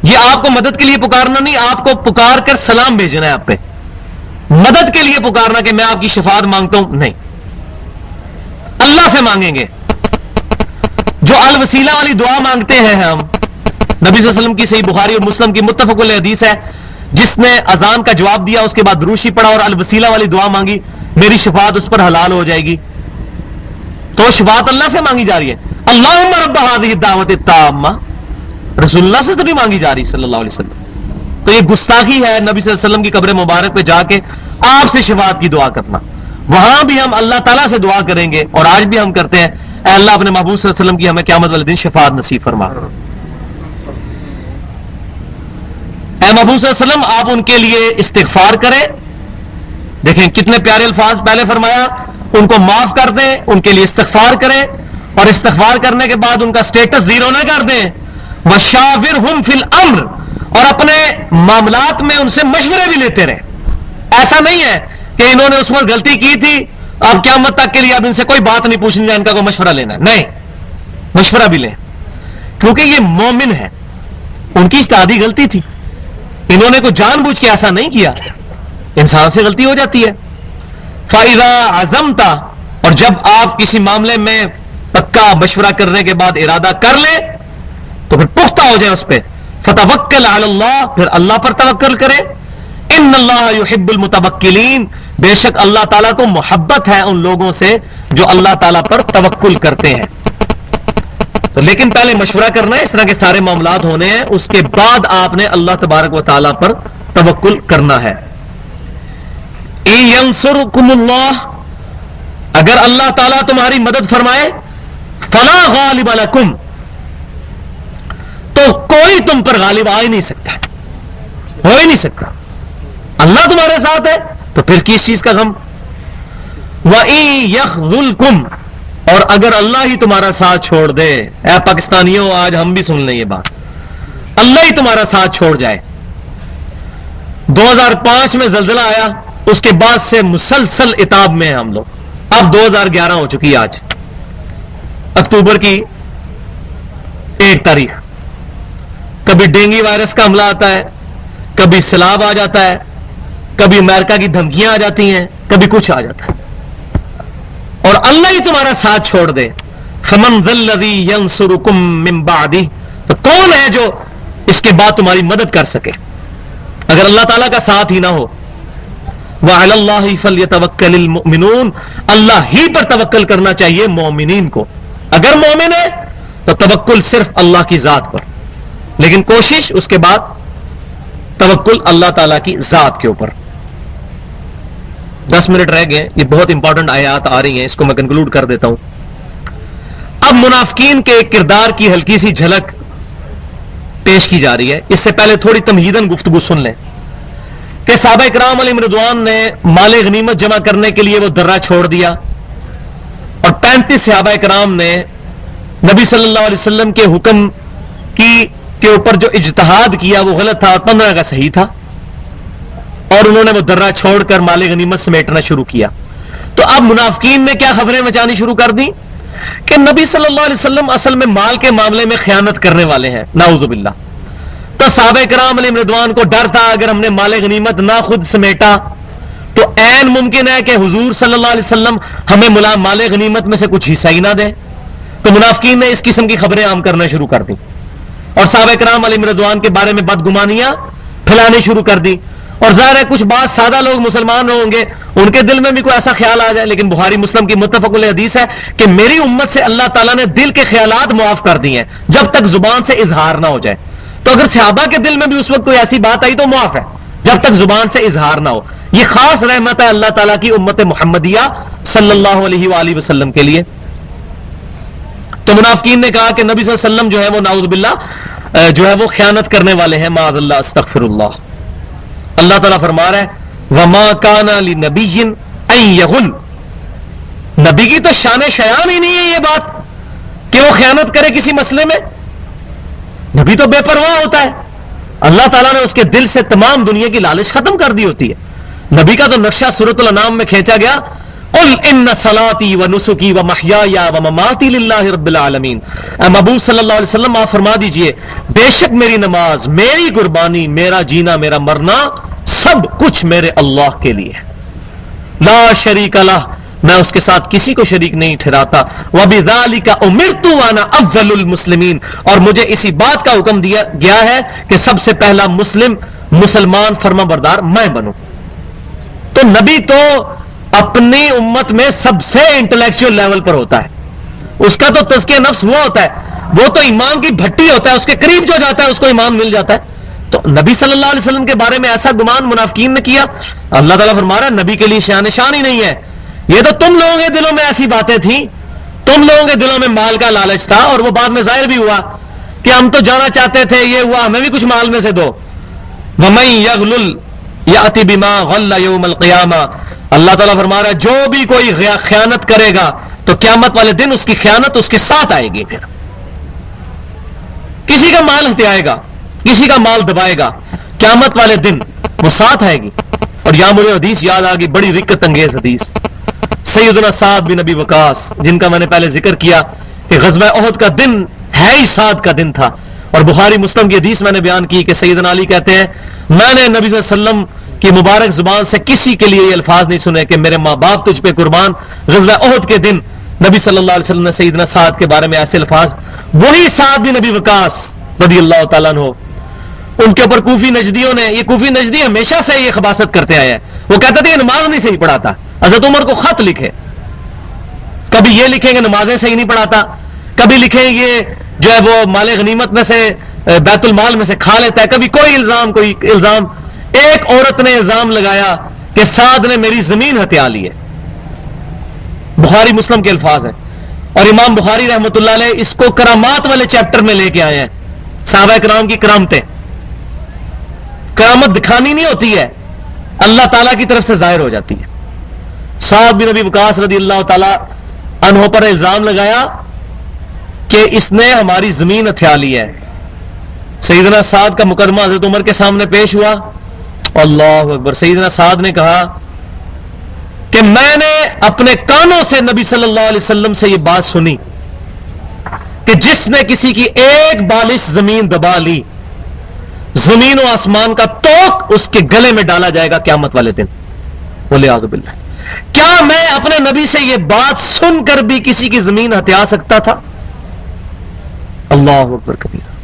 یہ آپ کو مدد کے لیے پکارنا نہیں, آپ کو پکار کر سلام بھیجنا ہے آپ پہ, مدد کے لیے پکارنا کہ میں آپ کی شفاعت مانگتا ہوں نہیں, اللہ سے مانگیں گے. جو الوسیلہ والی دعا مانگتے ہیں ہم, نبی صلی اللہ علیہ وسلم کی صحیح بخاری اور مسلم کی متفق علیہ حدیث ہے, جس نے اذان کا جواب دیا اس کے بعد دروشی پڑھا اور الوسیلہ والی دعا مانگی, میری شفاعت اس پر حلال ہو جائے گی. تو شفاعت اللہ سے مانگی جا رہی ہے. اللہم رب هذه الدعوۃ التامہ, رسول اللہ سے تو نہیں مانگی جا رہی صلی اللہ علیہ وسلم. تو یہ گستاخی ہے نبی صلی اللہ علیہ وسلم کی قبر مبارک پہ جا کے آپ سے شفاعت کی دعا کرنا. وہاں بھی ہم اللہ تعالیٰ سے دعا کریں گے, اور آج بھی ہم کرتے ہیں, اے اللہ اپنے محبوب صلی اللہ علیہ وسلم کی ہمیں قیامت والے دن شفاعت نصیب فرما. اے محبوب صلی اللہ علیہ وسلم آپ ان کے لیے استغفار کریں. دیکھیں کتنے پیارے الفاظ, پہلے فرمایا ان کو معاف کر دیں, ان کے لیے استغفار کریں, اور استغفار کرنے کے بعد ان کا سٹیٹس زیرو نہ کر دیں. وشاورہم فی الامر, اور اپنے معاملات میں ان سے مشورے بھی لیتے رہیں. ایسا نہیں ہے کہ انہوں نے اس وقت غلطی کی تھی اب قیامت تک کے لیے اب ان سے کوئی بات نہیں پوچھنی ہے, ان کا کوئی مشورہ لینا ہے, نہیں, مشورہ بھی لیں, کیونکہ یہ مومن ہے, ان کی اجتہادی غلطی تھی, انہوں نے کوئی جان بوجھ کے ایسا نہیں کیا, انسان سے غلطی ہو جاتی ہے. فَإِذَا عَزَمْتَ, اور جب آپ کسی معاملے میں پکا مشورہ کرنے کے بعد ارادہ کر لیں تو پھر پختہ ہو جائے اس پہ. فَتَوَكَّلْ عَلَى اللَّهِ, پھر اللہ پر توکل کریں. ان اللہ یحب المتوکلین, بے شک اللہ تعالیٰ کو محبت ہے ان لوگوں سے جو اللہ تعالیٰ پر توکل کرتے ہیں. تو لیکن پہلے مشورہ کرنا ہے, اس طرح کے سارے معاملات ہونے ہیں, اس کے بعد آپ نے اللہ تبارک و تعالیٰ پر توکل کرنا ہے. ان ینصرکم اللہ، اگر اللہ تعالیٰ تمہاری مدد فرمائے، فلا غالب لکم، تو کوئی تم پر غالب آ ہی نہیں سکتا، ہو ہی نہیں سکتا. اللہ تمہارے ساتھ ہے تو پھر کس چیز کا غم. وَإِن يَخْذُلْكُمْ، اور اگر اللہ ہی تمہارا ساتھ چھوڑ دے. اے پاکستانیوں، آج ہم بھی سن لیں یہ بات، اللہ ہی تمہارا ساتھ چھوڑ جائے. 2005 میں زلزلہ آیا، اس کے بعد سے مسلسل عتاب میں ہیں ہم لوگ. اب 2011 ہو چکی ہے، آج اکتوبر کی 1 تاریخ. کبھی ڈینگی وائرس کا حملہ آتا ہے، کبھی سیلاب آ جاتا ہے، کبھی امریکہ کی دھمکیاں آ جاتی ہیں، کبھی کچھ آ جاتا ہے. اور اللہ ہی تمہارا ساتھ چھوڑ دے، فمن ذا الذی ینصرکم من بعدہ، تو کون ہے جو اس کے بعد تمہاری مدد کر سکے اگر اللہ تعالیٰ کا ساتھ ہی نہ ہو. وعلی اللہ فلیتوکل المؤمنون، اللہ ہی پر توکل کرنا چاہیے مومنین کو. اگر مومن ہے تو توکل صرف اللہ کی ذات پر، لیکن کوشش اس کے بعد توکل اللہ تعالیٰ کی ذات کے اوپر. 10 منٹ رہ گئے، یہ بہت امپورٹنٹ آیات آ رہی ہیں، اس کو میں کنکلوڈ کر دیتا ہوں. اب منافقین کے کردار کی ہلکی سی جھلک پیش کی جا رہی ہے. اس سے پہلے تھوڑی تمہیداً گفتگو سن لیں کہ صحابہ اکرام علیہم رضوان نے مال غنیمت جمع کرنے کے لیے وہ درہ چھوڑ دیا، اور 35 صحابہ اکرام نے نبی صلی اللہ علیہ وسلم کے حکم کے اوپر جو اجتہاد کیا وہ غلط تھا، 15 کا صحیح تھا، اور انہوں نے وہ درہ چھوڑ کر مال غنیمت سمیٹنا شروع کیا. تو اب منافقین نے کیا خبریں مچانی شروع کر دی کہ نبی صلی اللہ علیہ وسلم اصل میں مال کے معاملے میں خیانت کرنے والے ہیں، نعوذ باللہ. تو صحابہ کرام علیہ رضوان کو ڈر تھا اگر ہم نے مال غنیمت نہ خود سمیٹا تو عین ممکن ہے کہ حضور صلی اللہ علیہ وسلم ہمیں مال غنیمت میں سے کچھ حصہ ہی نہ دیں. تو منافقین نے اس قسم کی خبریں عام کرنا شروع کر دی، اور صحابہ کرام علیہ رضوان کے بارے میں بدگمانیاں پھیلانی شروع کر دی. اور ظاہر ہے کچھ بات سادہ لوگ مسلمان ہوں گے، ان کے دل میں بھی کوئی ایسا خیال آ جائے، لیکن بخاری مسلم کی متفق علیہ حدیث ہے کہ میری امت سے اللہ تعالیٰ نے دل کے خیالات معاف کر دیے ہیں جب تک زبان سے اظہار نہ ہو جائے. تو اگر صحابہ کے دل میں بھی اس وقت کوئی ایسی بات آئی تو معاف ہے جب تک زبان سے اظہار نہ ہو. یہ خاص رحمت ہے اللہ تعالیٰ کی امت محمدیہ صلی اللہ علیہ وآلہ وسلم کے لیے. تو منافقین نے کہا کہ نبی صلی اللہ علیہ وسلم جو ہے وہ نعوذ باللہ جو ہے وہ خیانت کرنے والے ہیں، معاذ اللہ، استغفر اللہ. اللہ تعالیٰ فرما رہا ہے وَمَا كَانَ لِنَبِيٍّ أَن يَغُلَّ، نبی کی تو شان شیان ہی نہیں ہے یہ بات کہ وہ خیانت کرے کسی مسئلے میں. نبی تو بے پرواہ ہوتا ہے، اللہ تعالیٰ نے اس کے دل سے تمام دنیا کی لالچ ختم کر دی ہوتی ہے. نبی کا تو نقشہ سورۃ الانعام میں کھینچا گیا، قُلْ إِنَّ صَلَاتِي وَنُسُكِي وَمَحْيَايَ وَمَمَاتِي لِلَّهِ رَبِّ الْعَالَمِينَ. اے محبوب صلی اللہ علیہ وسلم آپ فرما دیجئے بے شک میری نماز، میری قربانی، میرا جینا، میرا مرنا، سب کچھ میرے اللہ کے لیے، لا شریک لہ، میں اس کے ساتھ کسی کو شریک نہیں ٹھہراتا. وَبِذَلِكَ أُمِرْتُ وَأَنَا أَفْضَلُ الْمُسْلِمِينَ، اور مجھے اسی بات کا حکم دیا گیا ہے کہ سب سے پہلا مسلمان فرما بردار میں بنوں. تو نبی تو اپنی امت میں سب سے انٹلیکچوئل لیول پر ہوتا ہے، اس کا تو تزکیہ نفس ہوا ہوتا ہے، وہ تو ایمان کی بھٹی ہوتا ہے، اس کے قریب جو جاتا ہے اس کو ایمان مل جاتا ہے. تو نبی صلی اللہ علیہ وسلم کے بارے میں ایسا گمان منافقین نے کیا. اللہ تعالیٰ فرما رہا ہے نبی کے لیے شان ہی نہیں ہے. یہ تو تم لوگوں کے دلوں میں ایسی باتیں تھیں، تم لوگوں کے دلوں میں مال کا لالچ تھا، اور وہ بعد میں ظاہر بھی ہوا کہ ہم تو جانا چاہتے تھے، یہ ہوا ہمیں بھی کچھ مال میں سے دو. وَمَن يَغْلُلْ يَأْتِ بِمَا غَلَّ يَوْمَ الْقِيَامَةِ، اللہ تعالیٰ فرما رہا ہے جو بھی کوئی خیانت کرے گا تو قیامت والے دن اس کی خیانت اس کے ساتھ آئے گی. پھر کسی کا مال ہتھیائے گا، کسی کا مال دبائے گا، قیامت والے دن وہ ساتھ آئے گی. اور یہاں مجھے حدیث یاد آ گئی، بڑی رکت انگیز حدیث، سیدنا سعد بن ابی وقاص، جن کا میں نے پہلے ذکر کیا کہ غزوہ احد کا دن ہے ہی سعد کا دن تھا. اور بخاری مسلم کی حدیث میں نے بیان کی کہ سیدنا علی کہتے ہیں میں نے نبی صلی اللہ علیہ وسلم کی مبارک زبان سے کسی کے لیے یہ الفاظ نہیں سنے کہ میرے ماں باپ تجھ پہ قربان. غزوہ احد کے دن نبی صلی اللہ علیہ وسلم نے سیدنا سعد کے بارے میں ایسے الفاظ، وہی سعد بن ابی وقاص رضی اللہ تعالیٰ عنہ، ان کے اوپر کوفی نجدیوں نے، یہ کوفی نجدی ہمیشہ سے یہ خباثت کرتے آئے ہیں، وہ کہتے تھے یہ نماز نہیں صحیح پڑھاتا. حضرت عمر کو خط لکھے، کبھی یہ لکھیں گے نمازیں صحیح نہیں پڑھاتا، کبھی لکھیں یہ جو ہے وہ مال غنیمت میں سے بیت المال میں سے کھا لیتا ہے، کبھی کوئی الزام. ایک عورت نے الزام لگایا کہ سعد نے میری زمین ہتھیا لی ہے. بخاری مسلم کے الفاظ ہیں. اور امام بخاری رحمۃ اللہ علیہ اس کو کرامات والے چیپٹر میں لے کے آئے ہیں. صحابہ کرام کی کرامتیں. کرامت دکھانی نہیں ہوتی ہے, اللہ تعالیٰ کی طرف سے ظاہر ہو جاتی ہے. سعد بن ابی وقاص رضی اللہ تعالی عنہ پر الزام لگایا کہ اس نے ہماری زمین ہتھیا لی ہے. سیدنا سعد کا مقدمہ حضرت عمر کے سامنے پیش ہوا. اللہ اکبر. سیدنا سعد نے کہا کہ میں نے اپنے کانوں سے نبی صلی اللہ علیہ وسلم سے یہ بات سنی کہ جس نے کسی کی ایک بالش زمین دبا لی, زمین و آسمان کا توق اس کے گلے میں ڈالا جائے گا قیامت والے دن. بولے اعوذ باللہ. کیا میں اپنے نبی سے یہ بات سن کر بھی کسی کی زمین ہتھیا سکتا تھا؟ اللہ اکبر کبیرہ.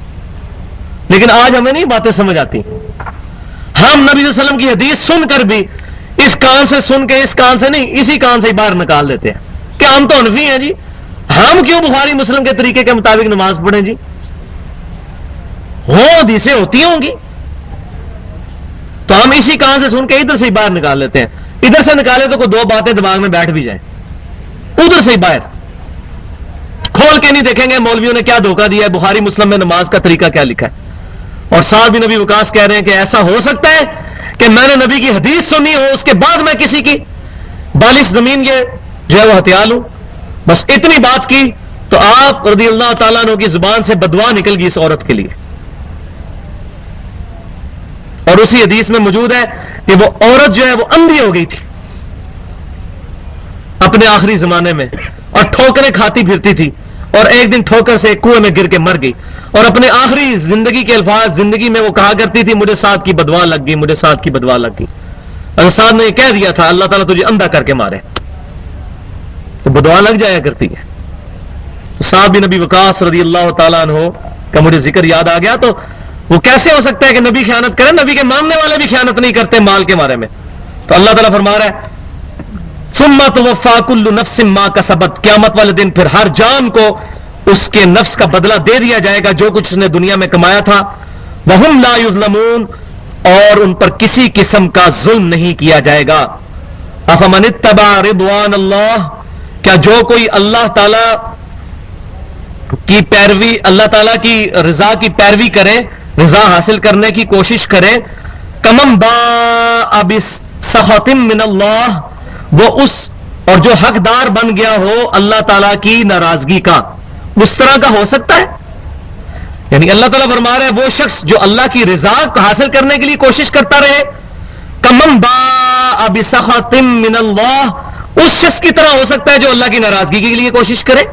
لیکن آج ہمیں نہیں باتیں سمجھ آتی. ہم نبی صلی اللہ علیہ وسلم کی حدیث سن کر بھی اس کان سے سن کے اس کان سے نہیں, اسی کان سے ہی باہر نکال دیتے ہیں کہ ہم تو حنفی ہیں جی, ہم کیوں بخاری مسلم کے طریقے کے مطابق نماز پڑھیں جی؟ حدیثیں ہوتی ہوں گی تو ہم اسی کان سے سن کے ادھر سے ہی باہر نکال لیتے ہیں. ادھر سے نکالے تو کوئی دو باتیں دماغ میں بیٹھ بھی جائیں, ادھر سے ہی باہر کھول کے نہیں دیکھیں گے مولویوں نے کیا دھوکہ دیا ہے, بخاری مسلم میں نماز کا طریقہ کیا لکھا ہے. اور سعد بن ابی وقاص کہہ رہے ہیں کہ ایسا ہو سکتا ہے کہ میں نے نبی کی حدیث سنی ہو, اس کے بعد میں کسی کی بالش زمین یہ جو ہے وہ ہتھیا لوں. بس اتنی بات کی تو آپ رضی اللہ تعالیٰ عنہ کی زبان سے بدوا نکل گئی اس عورت کے لیے. اور اسی حدیث میں موجود ہے کہ وہ عورت جو ہے وہ اندھی ہو گئی تھی اپنے آخری زمانے میں, اور ٹھوکریں کھاتی پھرتی تھی, اور ایک دن ٹھوکر سے ایک کنویں میں گر کے مر گئی. اور اپنے آخری زندگی کے الفاظ زندگی میں وہ کہا کرتی تھی, مجھے سعد کی بدوا لگ گئی, مجھے سعد کی بدوا لگ گئی. اور سعد نے یہ کہہ دیا تھا اللہ تعالیٰ تجھے اندھا کر کے مارے, تو بدوا لگ جایا کرتی ہے. تو سعد بن ابی وقاص رضی اللہ تعالیٰ عنہ کا مجھے ذکر یاد آ گیا. تو وہ کیسے ہو سکتا ہے کہ نبی خیانت کرے؟ نبی کے ماننے والے بھی خیانت نہیں کرتے مال کے بارے میں. تو اللہ تعالیٰ فرما رہا ہے ثم توفی کل نفس ما کسبت, قیامت والے دن پھر ہر جان کو اس کے نفس کا بدلہ دے دیا جائے گا جو کچھ اس نے دنیا میں کمایا تھا. وہم لا یظلمون, اور ان پر کسی قسم کا ظلم نہیں کیا جائے گا. افمن اتبع رضوان اللہ, کیا جو کوئی اللہ تعالی کی پیروی, اللہ تعالیٰ کی رضا کی پیروی کرے, رضا حاصل کرنے کی کوشش کرے, کمم باء بسخط من اللہ, وہ اس اور جو حقدار بن گیا ہو اللہ تعالیٰ کی ناراضگی کا, اس طرح کا ہو سکتا ہے؟ یعنی اللہ تعالیٰ فرما رہے ہیں وہ شخص جو اللہ کی رضا حاصل کرنے کے لیے کوشش کرتا رہے, کمم باء بسخط من اللہ, اس شخص کی طرح ہو سکتا ہے جو اللہ کی ناراضگی کے لیے کوشش کرے.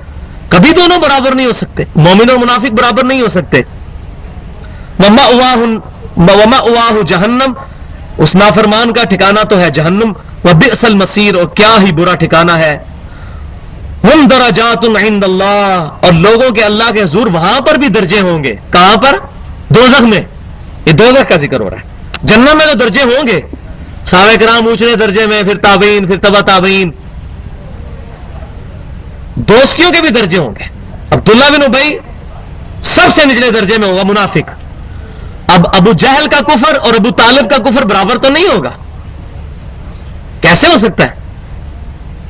کبھی دونوں برابر نہیں ہو سکتے, مومن اور منافق برابر نہیں ہو سکتے. وَمَأْوَاهُ جہنم, اس نافرمان کا ٹھکانہ تو ہے جہنم. وَبِئْسَ الْمَصِيرُ, اور کیا ہی برا ٹھکانہ ہے. ہم درجات عند اللہ, اور لوگوں کے اللہ کے حضور وہاں پر بھی درجے ہوں گے. کہاں پر؟ دوزخ میں. یہ دوزخ کا ذکر ہو رہا ہے. جنت میں تو درجے ہوں گے, صحابہ کرام اونچے درجے میں, پھر تابعین, پھر تبع تابعین. دوستیوں کے بھی درجے ہوں گے. عبداللہ بن ابی سب سے نچلے درجے میں ہوگا, منافق. اب ابو جہل کا کفر اور ابو طالب کا کفر برابر تو نہیں ہوگا, کیسے ہو سکتا ہے؟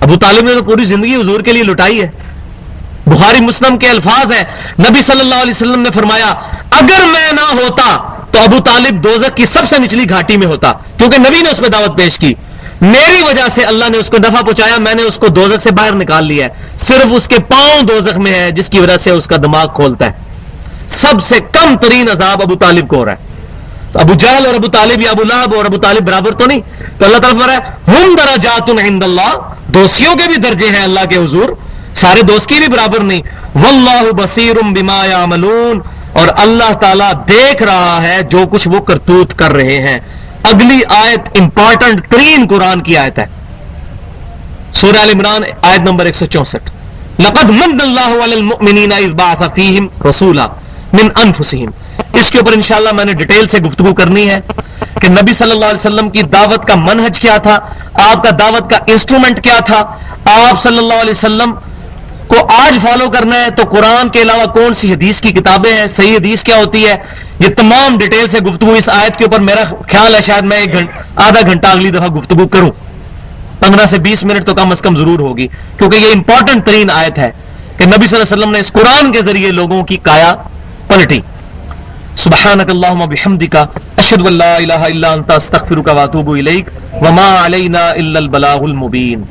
ابو طالب نے تو پوری زندگی حضور کے لیے لٹائی ہے. بخاری مسلم کے الفاظ ہیں, نبی صلی اللہ علیہ وسلم نے فرمایا اگر میں نہ ہوتا تو ابو طالب دوزخ کی سب سے نچلی گھاٹی میں ہوتا, کیونکہ نبی نے اس پہ دعوت پیش کی. میری وجہ سے اللہ نے اس کو نفع پہنچایا, میں نے اس کو دوزخ سے باہر نکال لیا ہے. صرف اس کے پاؤں دوزخ میں ہے جس کی وجہ سے اس کا دماغ کھولتا ہے. سب سے کم ترین عذاب ابو طالب کو ہو رہا ہے. تو ابو جہل اور ابو طالب یا ابو لہب اور ابو طالب برابر تو نہیں. تو اللہ تعالیٰ فرمایا ہم درجات عند اللہ, دوستیوں کے بھی درجے ہیں اللہ کے حضور, سارے دوست کی بھی برابر نہیں. واللہ بصیر بما یعملون, اور اللہ تعالیٰ دیکھ رہا ہے جو کچھ وہ کرتوت کر رہے ہیں. اگلی آیت امپورٹنٹ ترین قرآن کی آیت ہے, سورہ ال عمران آیت نمبر 164. لقد من اللہ علی المؤمنین اذ بعث فیہم رسولا من انفسہم. اس کے اوپر انشاءاللہ میں نے ڈیٹیل سے گفتگو کرنی ہے کہ نبی صلی اللہ علیہ وسلم کی دعوت کا منہج کیا تھا, آپ کا دعوت کا انسٹرومنٹ کیا تھا. آپ صلی اللہ علیہ وسلم کو آج فالو کرنا ہے تو قرآن کے علاوہ کون سی حدیث کی کتابیں ہیں، صحیح حدیث کیا ہوتی ہے، یہ تمام ڈیٹیل سے گفتگو اس آیت کے اوپر میرا خیال ہے شاید میں آدھا گھنٹہ اگلی دفعہ گفتگو کروں، 15 سے 20 منٹ تو کم از کم ضرور ہوگی، کیونکہ یہ امپورٹنٹ ترین آیت ہے کہ نبی صلی اللہ علیہ وسلم نے اس قرآن کے ذریعے لوگوں کی کایا پلٹی. سبحانک اللہم بحمدک اشہد ان لا الہ الا انت استغفرک واتوب الیک وما علینا الا البلاغ المبین.